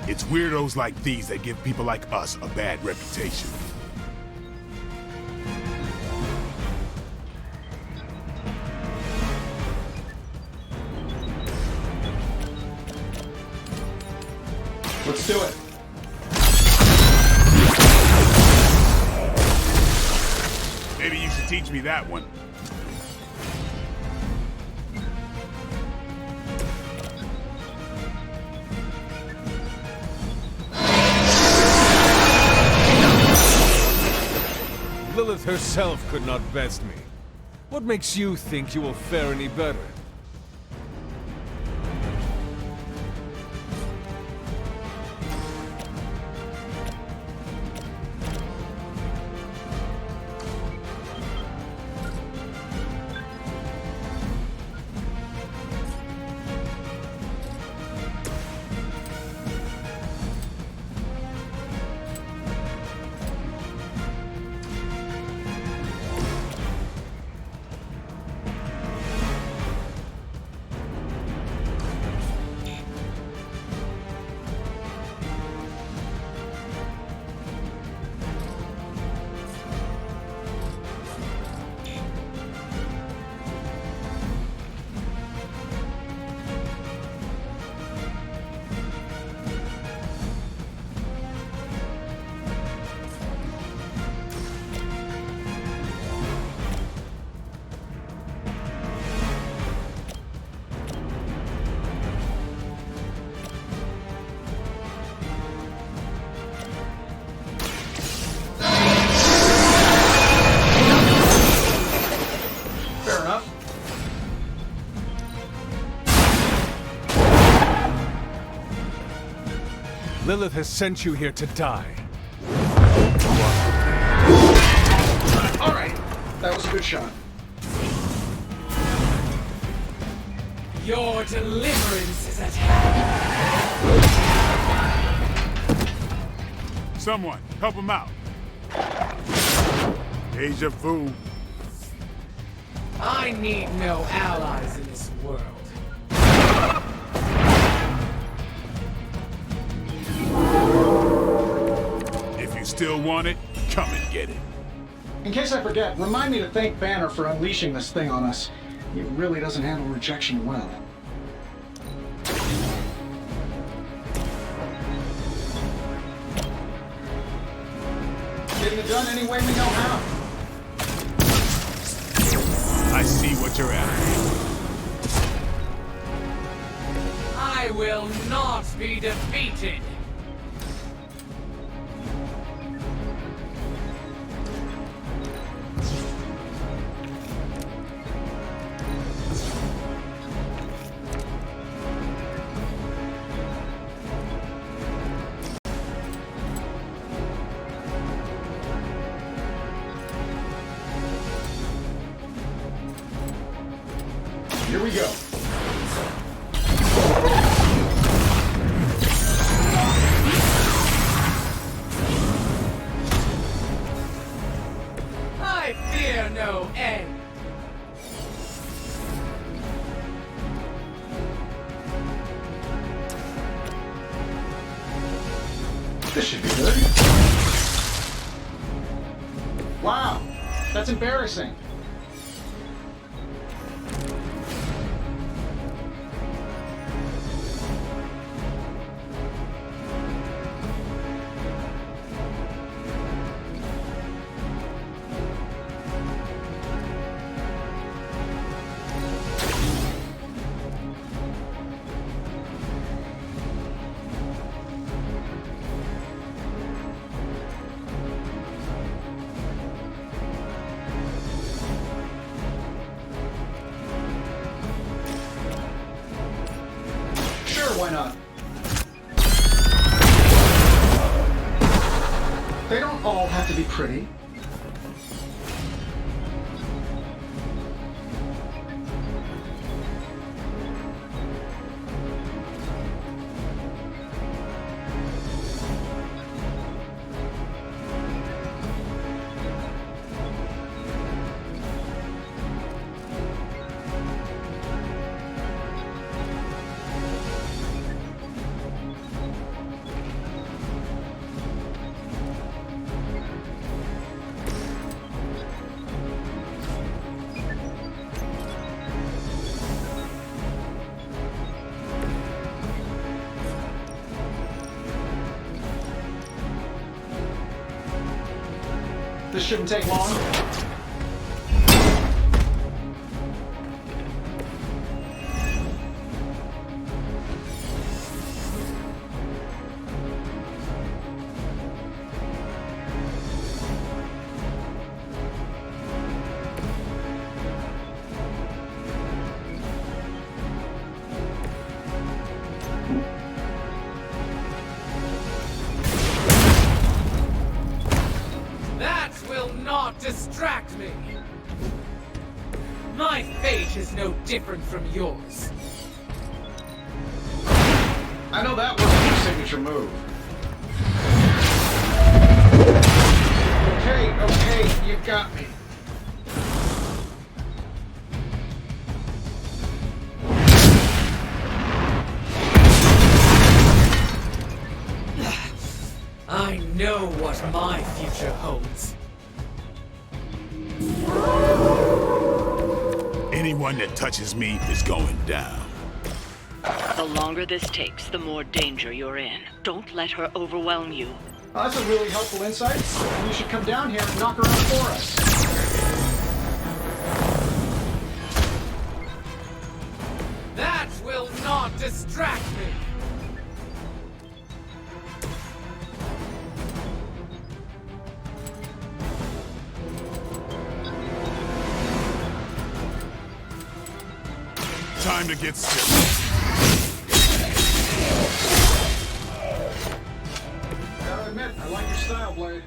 J: It's weirdos like these that give people like us a bad reputation.
F: Let's do it.
J: Maybe you should teach me that one.
B: Lilith herself could not best me. What makes you think you will fare any better? Lilith has sent you here to die.
F: All right, that was a good shot.
P: Your deliverance is at hand.
J: Someone, help him out. Deja vu.
P: I need no allies in this world.
J: If you still want it, come and get it.
F: In case I forget, remind me to thank Banner for unleashing this thing on us. He really doesn't handle rejection well. Getting it done any way we know how.
J: I see what you're after.
P: I I will not be defeated!
F: Here we go.
P: I fear no end!
F: This should be good. Wow, that's embarrassing. Why not? They don't all have to be pretty. This shouldn't take long.
P: Not distract me! My fate is no different from yours.
F: I know that wasn't your signature move. Okay, you got me.
P: I know what my future holds.
J: Anyone that touches me is going down.
L: The longer this takes, the more danger you're in. Don't let her overwhelm you.
F: Oh, that's a really helpful insight. You should come down here and knock her out for us.
P: That will not distract me!
J: Time to get serious.
F: Gotta admit, I like your style, Blade.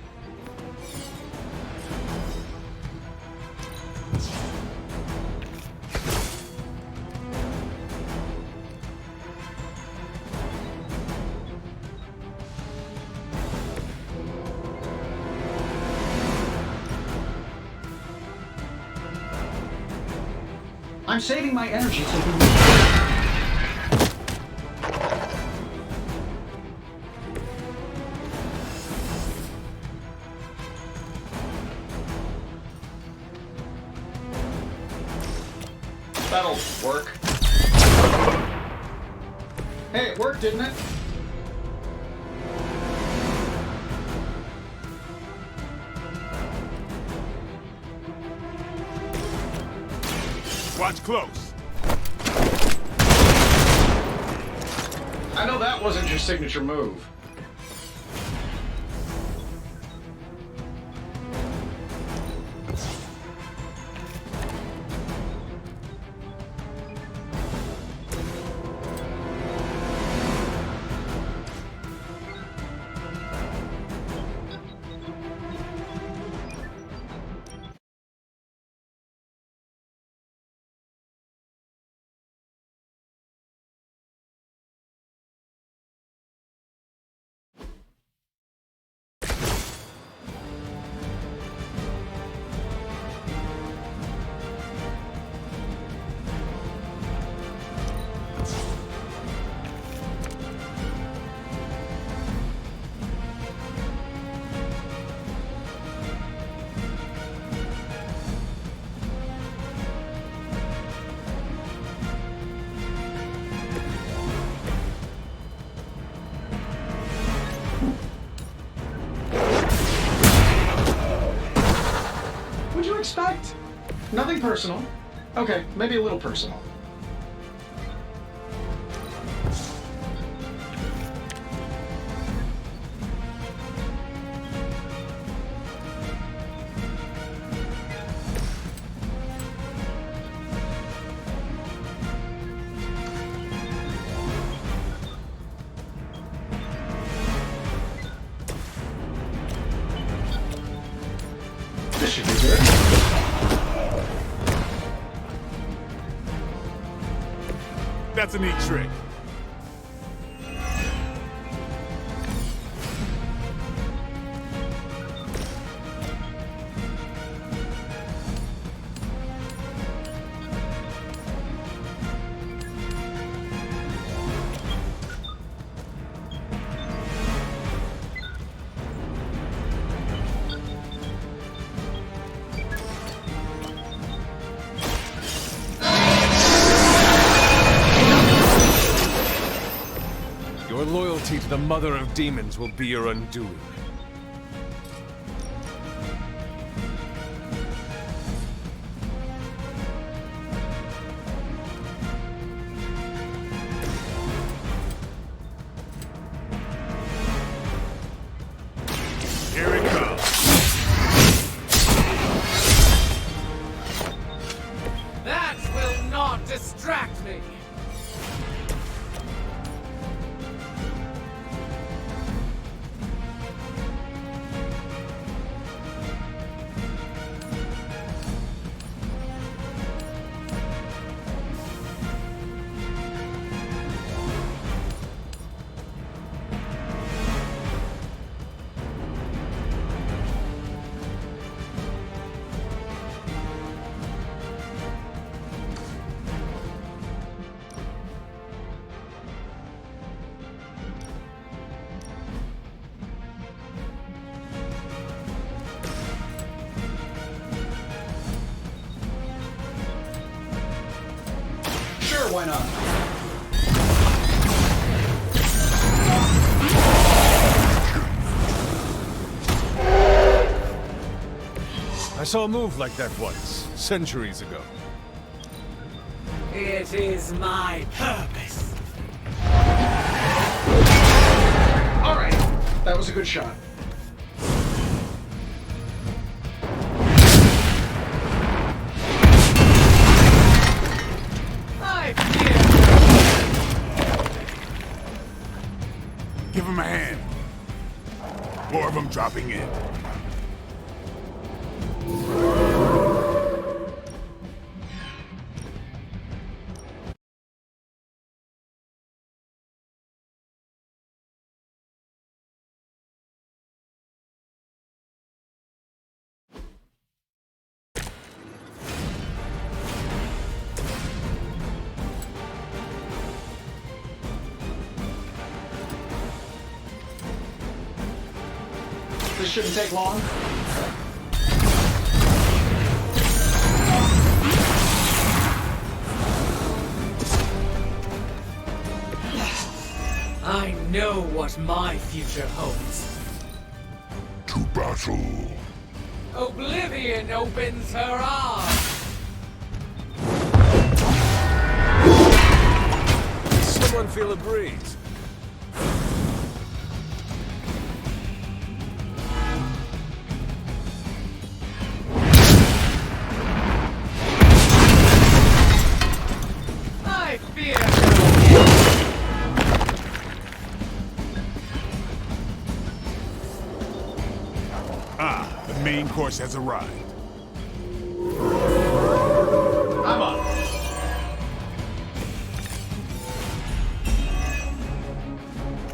F: I'm saving my energy so we That'll work. Hey, it worked, didn't it?
J: Watch close.
F: wasn't your signature move. What'd you expect? Nothing personal. Okay, maybe a little personal. This should be good.
J: That's a neat trick.
B: Your loyalty to the Mother of Demons will be your undoing.
J: Here it comes.
P: That will not distract me.
F: Sure, why not?
O: I saw a move like that once, centuries ago.
P: It is my purpose.
F: All right, that was a good shot.
J: Give him a hand. More of them dropping in.
F: This shouldn't take long.
P: I know what my future holds.
J: To battle.
P: Oblivion opens her arms.
B: Someone feel a breeze?
P: fear no end.
J: Ah, the main course has arrived.
F: I'm up.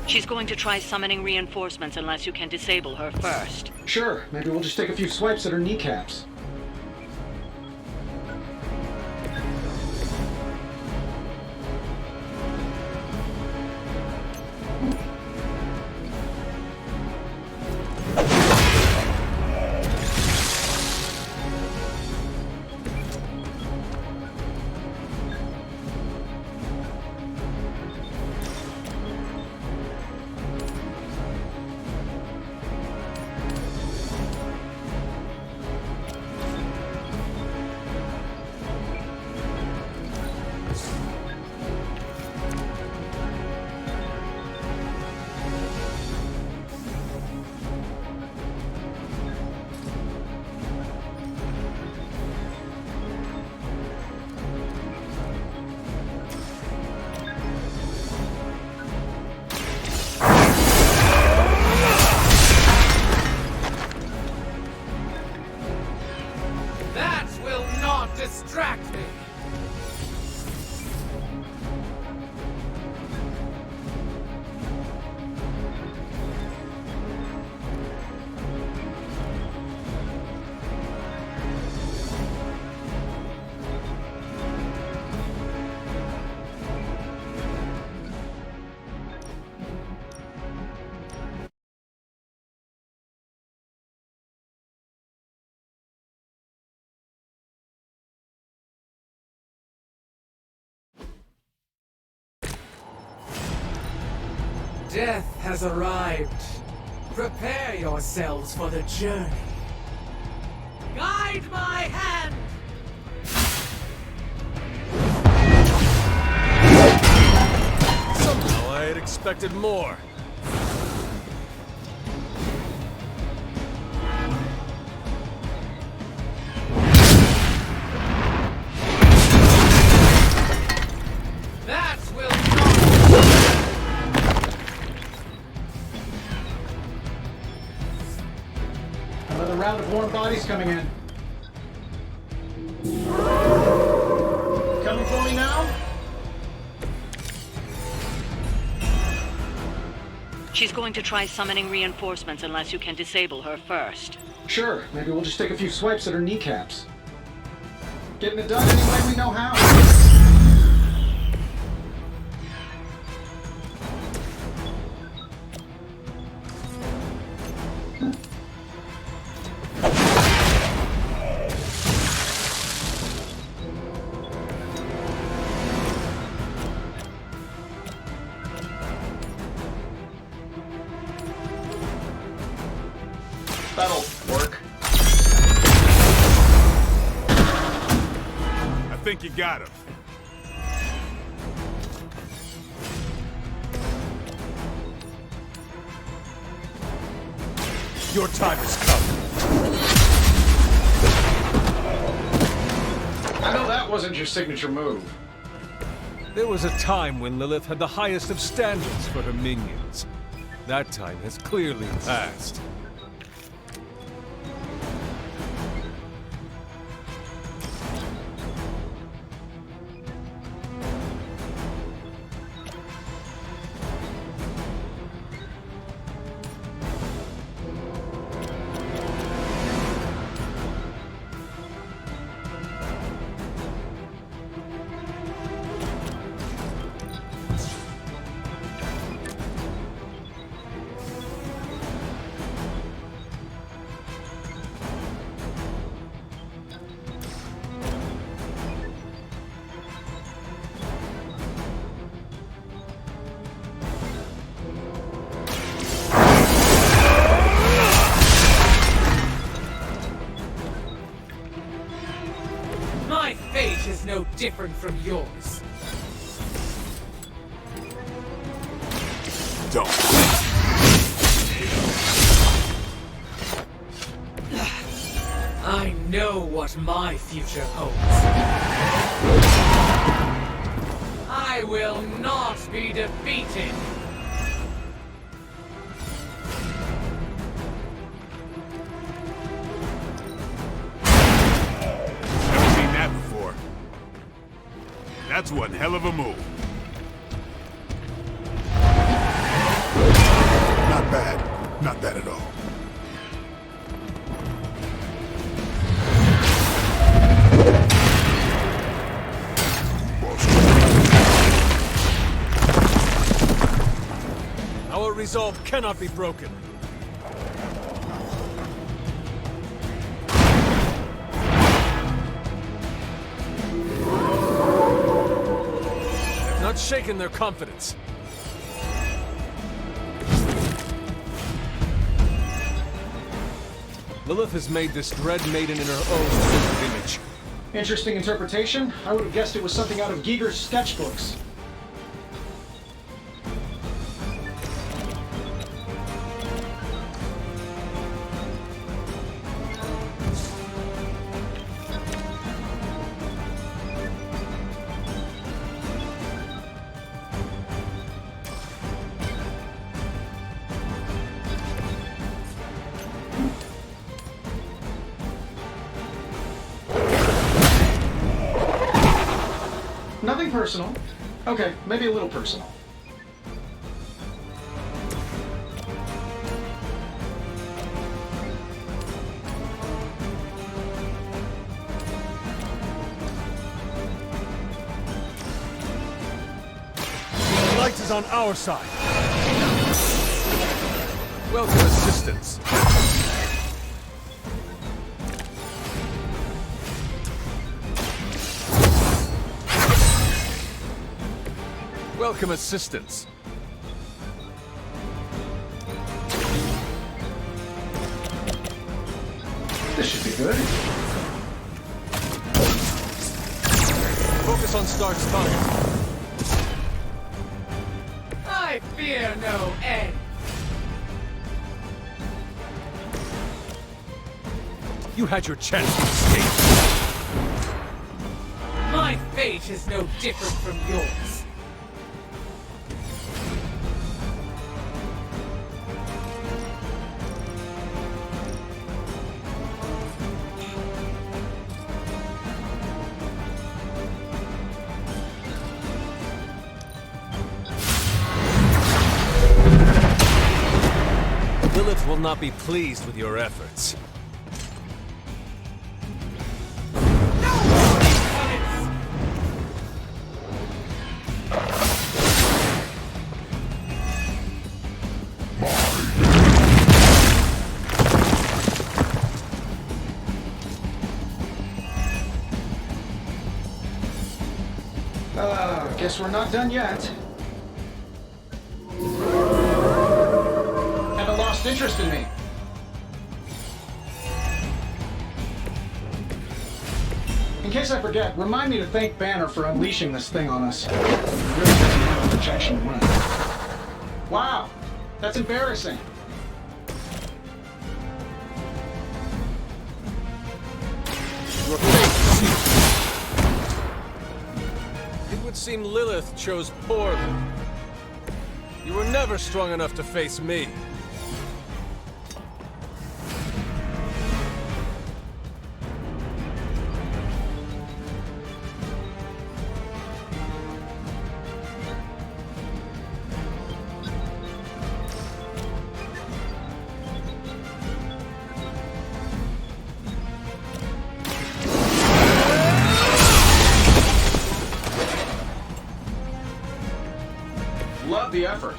L: She's going to try summoning reinforcements unless you can disable her first.
F: Sure, maybe we'll just take a few swipes at her kneecaps.
P: That will not distract me. Death has arrived. Prepare yourselves for the journey. Guide my hand!
O: Somehow I had expected more.
P: That will
F: Another round of warm bodies coming in. Coming for me now?
L: She's going to try summoning reinforcements unless you can disable her first.
F: Sure, maybe we'll just take a few swipes at her kneecaps. Getting it done any way we know how. That'll work.
J: I think you got him.
O: Your time has come.
F: I know that wasn't your signature move.
O: There was a time when Lilith had the highest of standards for her minions. That time has clearly passed.
P: My fate is no different from yours.
J: Don't.
P: I know what my future holds. I I will not be defeated!
J: Never seen that before. That's one hell of a move. Not bad. Not bad at all.
O: Our resolve cannot be broken. I've not shaken their confidence. Lilith has made this Dread Maiden in her own image.
F: Interesting interpretation. I would have guessed it was something out of Giger's sketchbooks. Nothing personal. Okay, maybe a little personal.
O: The light is on our side. Welcome assistance. Welcome assistance.
F: This should be good.
O: Focus on Stark's fire.
P: I fear no end!
O: You had your chance to escape.
P: My fate is no different from yours.
O: Lilith will not be pleased with your efforts.
F: Guess we're not done yet. Haven't lost interest in me. In case I forget, remind me to thank Banner for unleashing this thing on us. It really doesn't have the protection we need. Wow, that's embarrassing.
O: Your fate. It would seem Lilith chose poorly. You were never strong enough to face me.
F: Love the effort.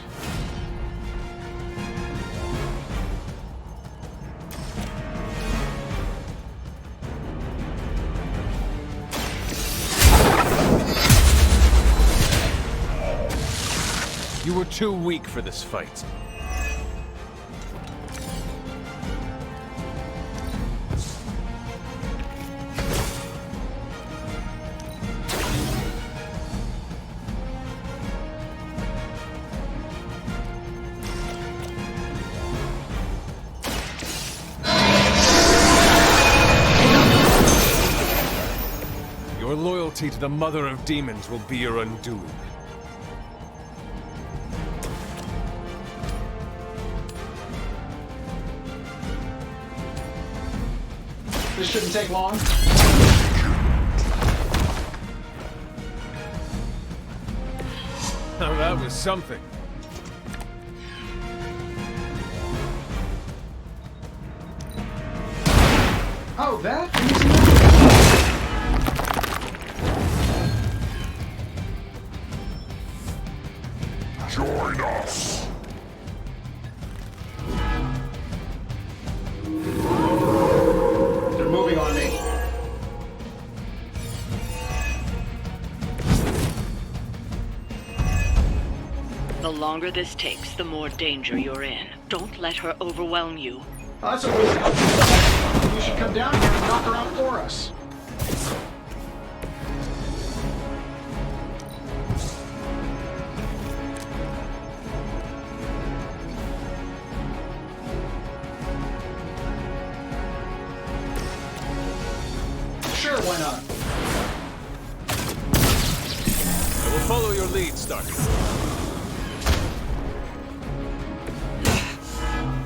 O: You were too weak for this fight. Your loyalty to the Mother of Demons will be your undoing.
F: This shouldn't take long.
O: Now that was something.
F: Oh, that?
J: Join us.
F: They're moving on me.
L: The longer this takes, the more danger you're in. Don't let her overwhelm you.
F: That's a really helpful. You should come down here and knock her out for us. Sure, why not?
O: I will follow your lead, Stark.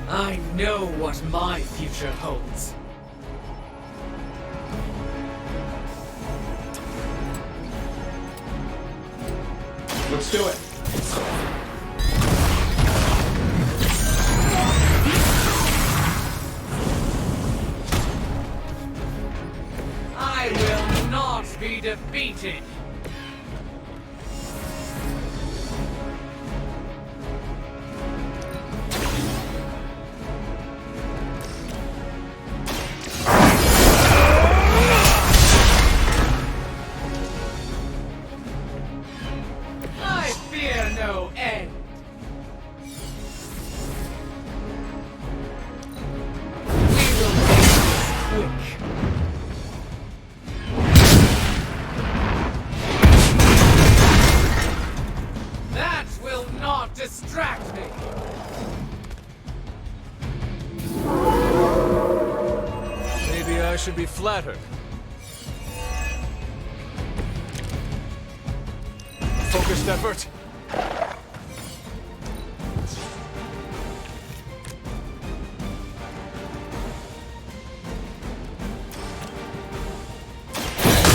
P: I know what my future holds.
F: Let's do it.
P: I will not be defeated. I fear no end. We will make this quick. That will not distract me.
O: Maybe I should be flattered. Focused effort.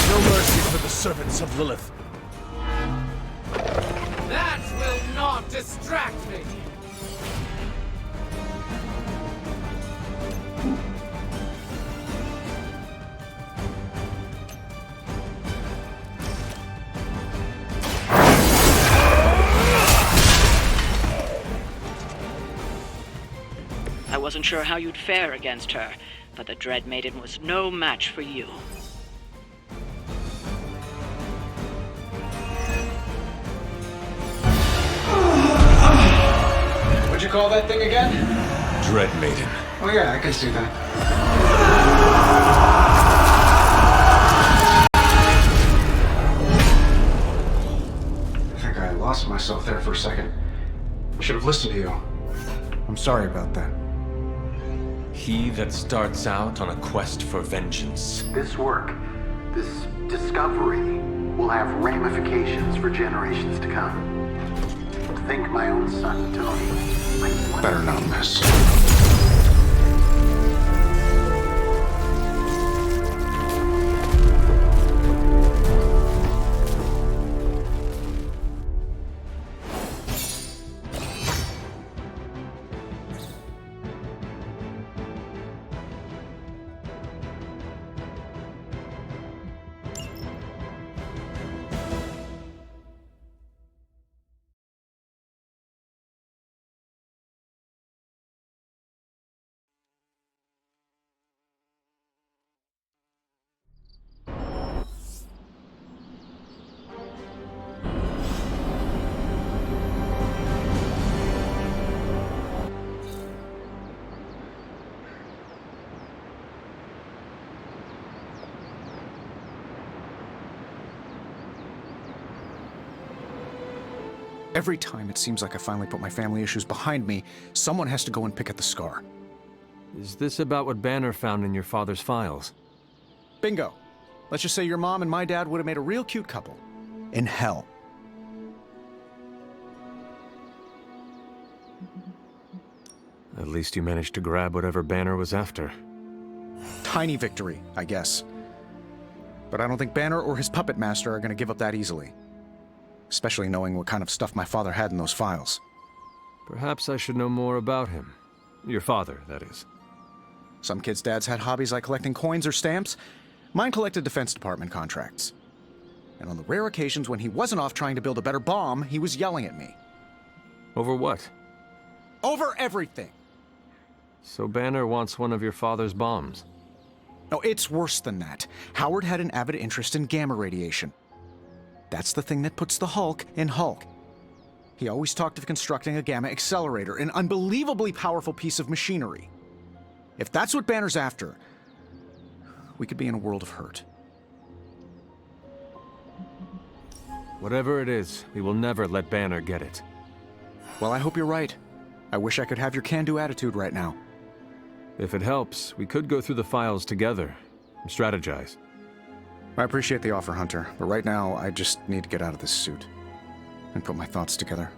O: No mercy for the servants of Lilith.
P: That will not distract me.
L: I wasn't sure how you'd fare against her, but the Dread Maiden was no match for you.
F: What'd you call that thing again?
O: Dread Maiden.
F: Oh yeah, I can see that. I think I lost myself there for a second. I should have listened to you. I'm sorry about that.
B: He that starts out on a quest for vengeance.
Q: This work, this discovery, will have ramifications for generations to come. Think my own son, Tony.
F: Better not miss. Every time it seems like I finally put my family issues behind me, someone has to go and pick at the scar.
B: Is this about what Banner found in your father's files?
F: Bingo. Let's just say your mom and my dad would have made a real cute couple. In hell.
B: At least you managed to grab whatever Banner was after.
F: tiny victory, I guess. But I don't think Banner or his puppet master are going to give up that easily. Especially knowing what kind of stuff my father had in those files.
B: Perhaps I should know more about him. Your father, that is.
F: Some kids' dads had hobbies like collecting coins or stamps. Mine collected Defense Department contracts. And on the rare occasions when he wasn't off trying to build a better bomb, he was yelling at me.
B: Over what?
F: Over everything!
B: So Banner wants one of your father's bombs.
F: No, it's worse than that. Howard had an avid interest in gamma radiation. That's the thing that puts the Hulk in Hulk. He always talked of constructing a gamma accelerator, an unbelievably powerful piece of machinery. If that's what Banner's after, we could be in a world of hurt.
B: Whatever it is, we will never let Banner get it.
F: Well, I hope you're right. I wish I could have your can-do attitude right now.
B: If it helps, we could go through the files together and strategize.
F: I appreciate the offer, Hunter, but right now I just need to get out of this suit and put my thoughts together.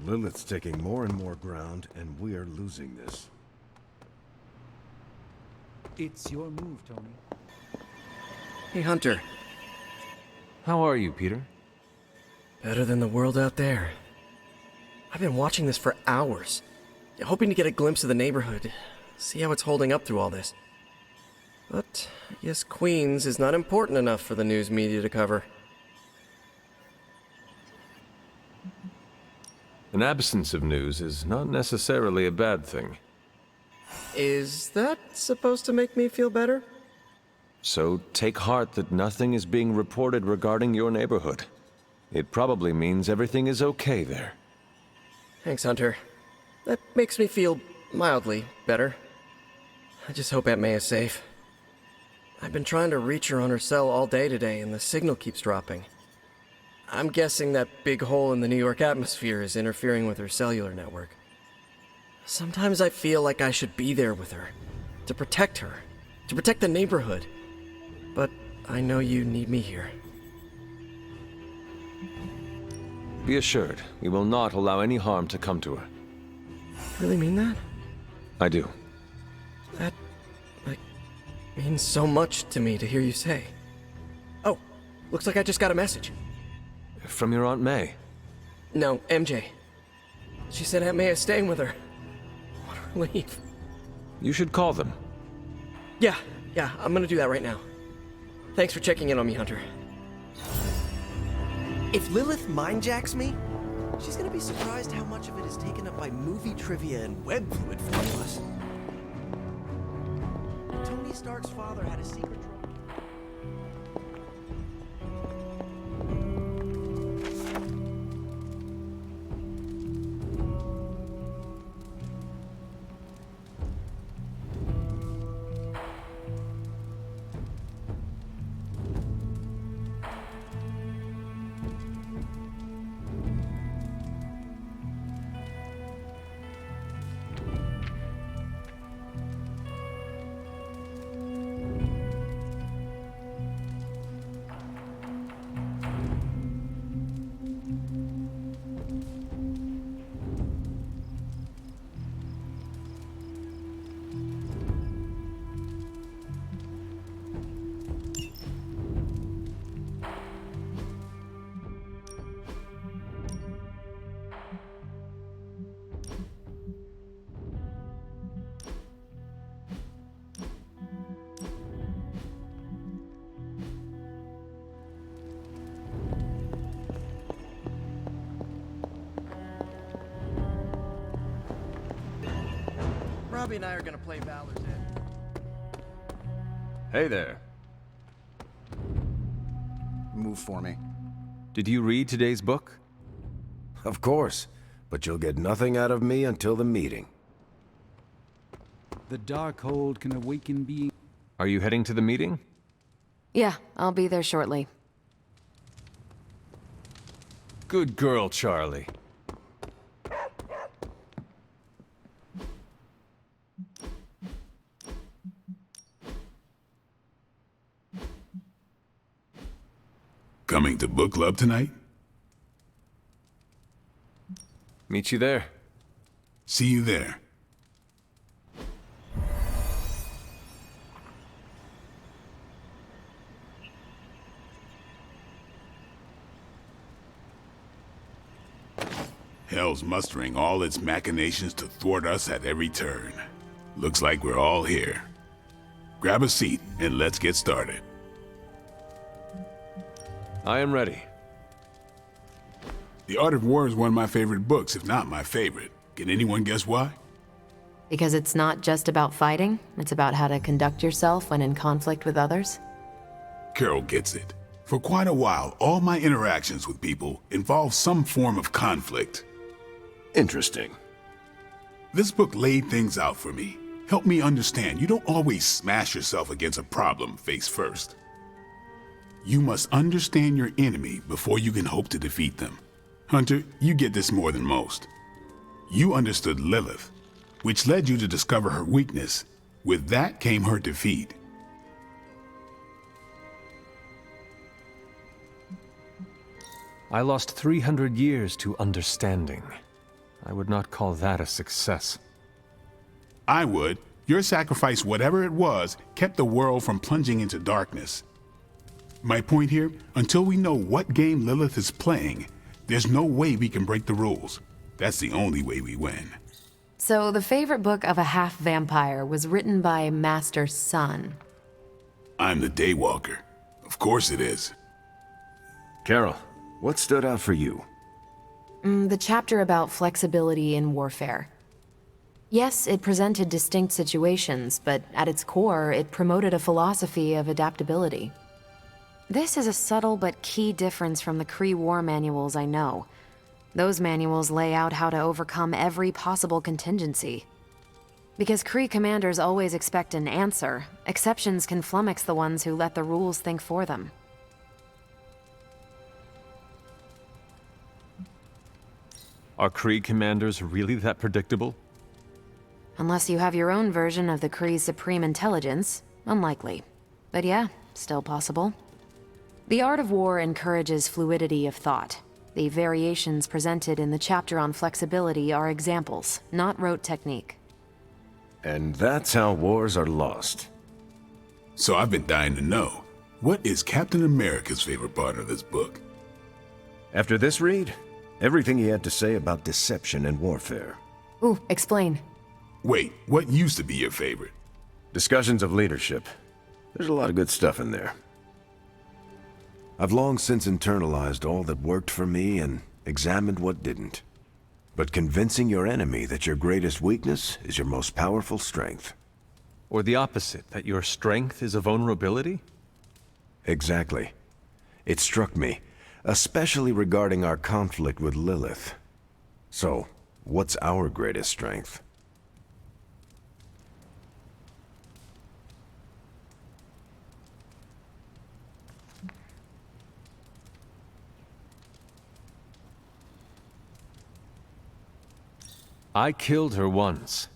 I: Lilith's taking more and more ground, and we're losing this.
A: It's your move, Tony.
G: Hey, Hunter.
B: How are you, Peter?
G: Better than the world out there. I've been watching this for hours, hoping to get a glimpse of the neighborhood, see how it's holding up through all this. But I guess Queens is not important enough for the news media to cover.
B: An absence of news is not necessarily a bad thing.
G: Is that supposed to make me feel better?
B: So take heart that nothing is being reported regarding your neighborhood. It probably means everything is okay there.
G: Thanks, Hunter. That makes me feel mildly better. I just hope Aunt May is safe. I've been trying to reach her on her cell all day today, and the signal keeps dropping. I'm guessing that big hole in the New York atmosphere is interfering with her cellular network. Sometimes I feel like I should be there with her, to protect the neighborhood. But I know you need me here.
B: Be assured, we will not allow any harm to come to her.
G: Really mean that?
B: I do.
G: That, means so much to me to hear you say. Oh, looks like I just got a message.
B: From your Aunt May?
G: No, MJ. She said Aunt May is staying with her. What a relief.
B: You should call them.
G: Yeah, I'm gonna do that right now. Thanks for checking in on me, Hunter.
R: If Lilith mindjacks me, she's gonna be surprised how much of it is taken up by movie trivia and web fluid formulas. Tony Stark's father had a secret drum. Robbie and I are gonna play Valor's Edge.
I: Hey there.
F: Move for me.
B: Did you read today's book?
I: Of course, but you'll get nothing out of me until the meeting.
A: The Darkhold can awaken being...
B: Are you heading to the meeting?
C: Yeah, I'll be there shortly.
B: Good girl, Charlie.
J: Coming to book club tonight?
B: Meet you there.
J: See you there. Hell's mustering all its machinations to thwart us at every turn. Looks like we're all here. Grab a seat and let's get started.
B: I am ready.
J: The Art of War is one of my favorite books, if not my favorite. Can anyone guess why?
C: Because it's not just about fighting, it's about how to conduct yourself when in conflict with others?
J: Carol gets it. For quite a while, all my interactions with people involve some form of conflict.
I: Interesting.
J: This book laid things out for me. Helped me understand you don't always smash yourself against a problem face first. You must understand your enemy before you can hope to defeat them. Hunter, you get this more than most. You understood Lilith, which led you to discover her weakness. With that came her defeat.
B: I lost 300 years to understanding. I would not call that a success.
J: I would. Your sacrifice, whatever it was, kept the world from plunging into darkness. My point here, until we know what game Lilith is playing, there's no way we can break the rules. That's the only way we win.
C: So the favorite book of a half-vampire was written by Master Sun.
J: I'm the Daywalker. Of course it is.
I: Carol, what stood out for you?
C: The chapter about flexibility in warfare. Yes, it presented distinct situations, but at its core, it promoted a philosophy of adaptability. This is a subtle but key difference from the Kree war manuals I know. Those manuals lay out how to overcome every possible contingency. Because Kree commanders always expect an answer, exceptions can flummox the ones who let the rules think for them.
B: Are Kree commanders really that predictable?
C: Unless you have your own version of the Kree's supreme intelligence, unlikely. But yeah, still possible. The Art of War encourages fluidity of thought. The variations presented in the chapter on flexibility are examples, not rote technique.
I: And that's how wars are lost.
J: So I've been dying to know, what is Captain America's favorite part of this book?
I: After this read, everything he had to say about deception and warfare.
C: Ooh, explain.
J: Wait, what used to be your favorite?
I: Discussions of leadership. There's a lot of good stuff in there. I've long since internalized all that worked for me and examined what didn't. But convincing your enemy that your greatest weakness is your most powerful strength.
B: Or the opposite, that your strength is a vulnerability?
I: Exactly. It struck me, especially regarding our conflict with Lilith. So, what's our greatest strength?
B: I killed her once.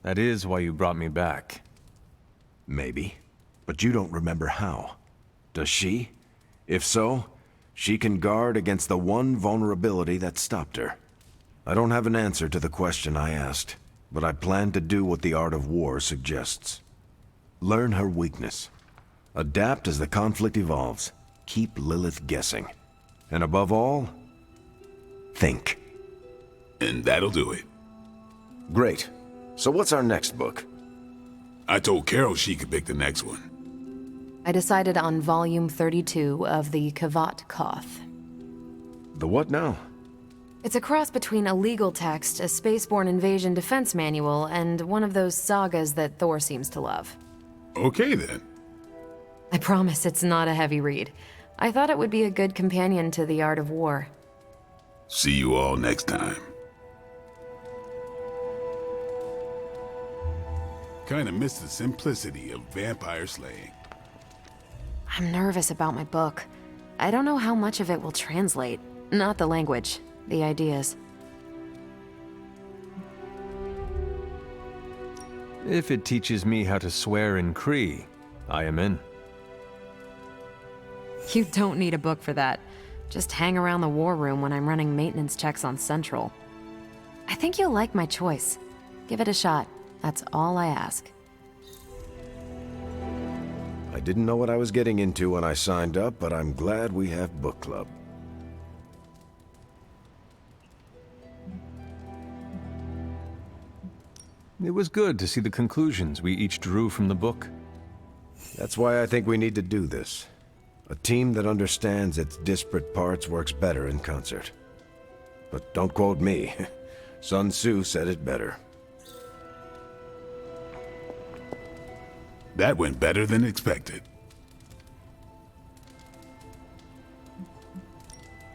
B: That is why you brought me back.
I: Maybe. But you don't remember how. Does she? If so, she can guard against the one vulnerability that stopped her. I don't have an answer to the question I asked, but I plan to do what the Art of War suggests. Learn her weakness. Adapt as the conflict evolves. Keep Lilith guessing. And above all, think.
J: And that'll do it.
I: Great. So what's our next book?
J: I told Carol she could pick the next one.
C: I decided on volume 32 of the Kavat Koth.
I: The what now?
C: It's a cross between a legal text, a spaceborne invasion defense manual, and one of those sagas that Thor seems to love.
J: Okay then.
C: I promise it's not a heavy read. I thought it would be a good companion to the Art of War.
J: See you all next time. Kinda miss the simplicity of vampire slaying.
C: I'm nervous about my book. I don't know how much of it will translate. Not the language, the ideas.
B: If it teaches me how to swear in Cree, I am in.
C: You don't need a book for that. Just hang around the war room when I'm running maintenance checks on Central. I think you'll like my choice. Give it a shot. That's all I ask.
I: I didn't know what I was getting into when I signed up, but I'm glad we have book club.
B: It was good to see the conclusions we each drew from the book.
I: That's why I think we need to do this. A team that understands its disparate parts works better in concert. But don't quote me. Sun Tzu said it better.
J: That went better than expected.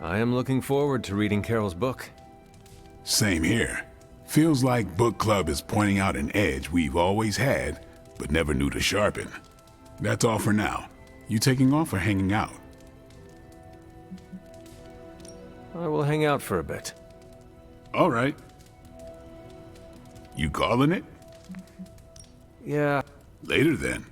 B: I am looking forward to reading Carol's book.
J: Same here. Feels like book club is pointing out an edge we've always had, but never knew to sharpen. That's all for now. You taking off or hanging out?
B: I will hang out for a bit.
J: All right. You calling it?
B: Yeah.
J: Later then.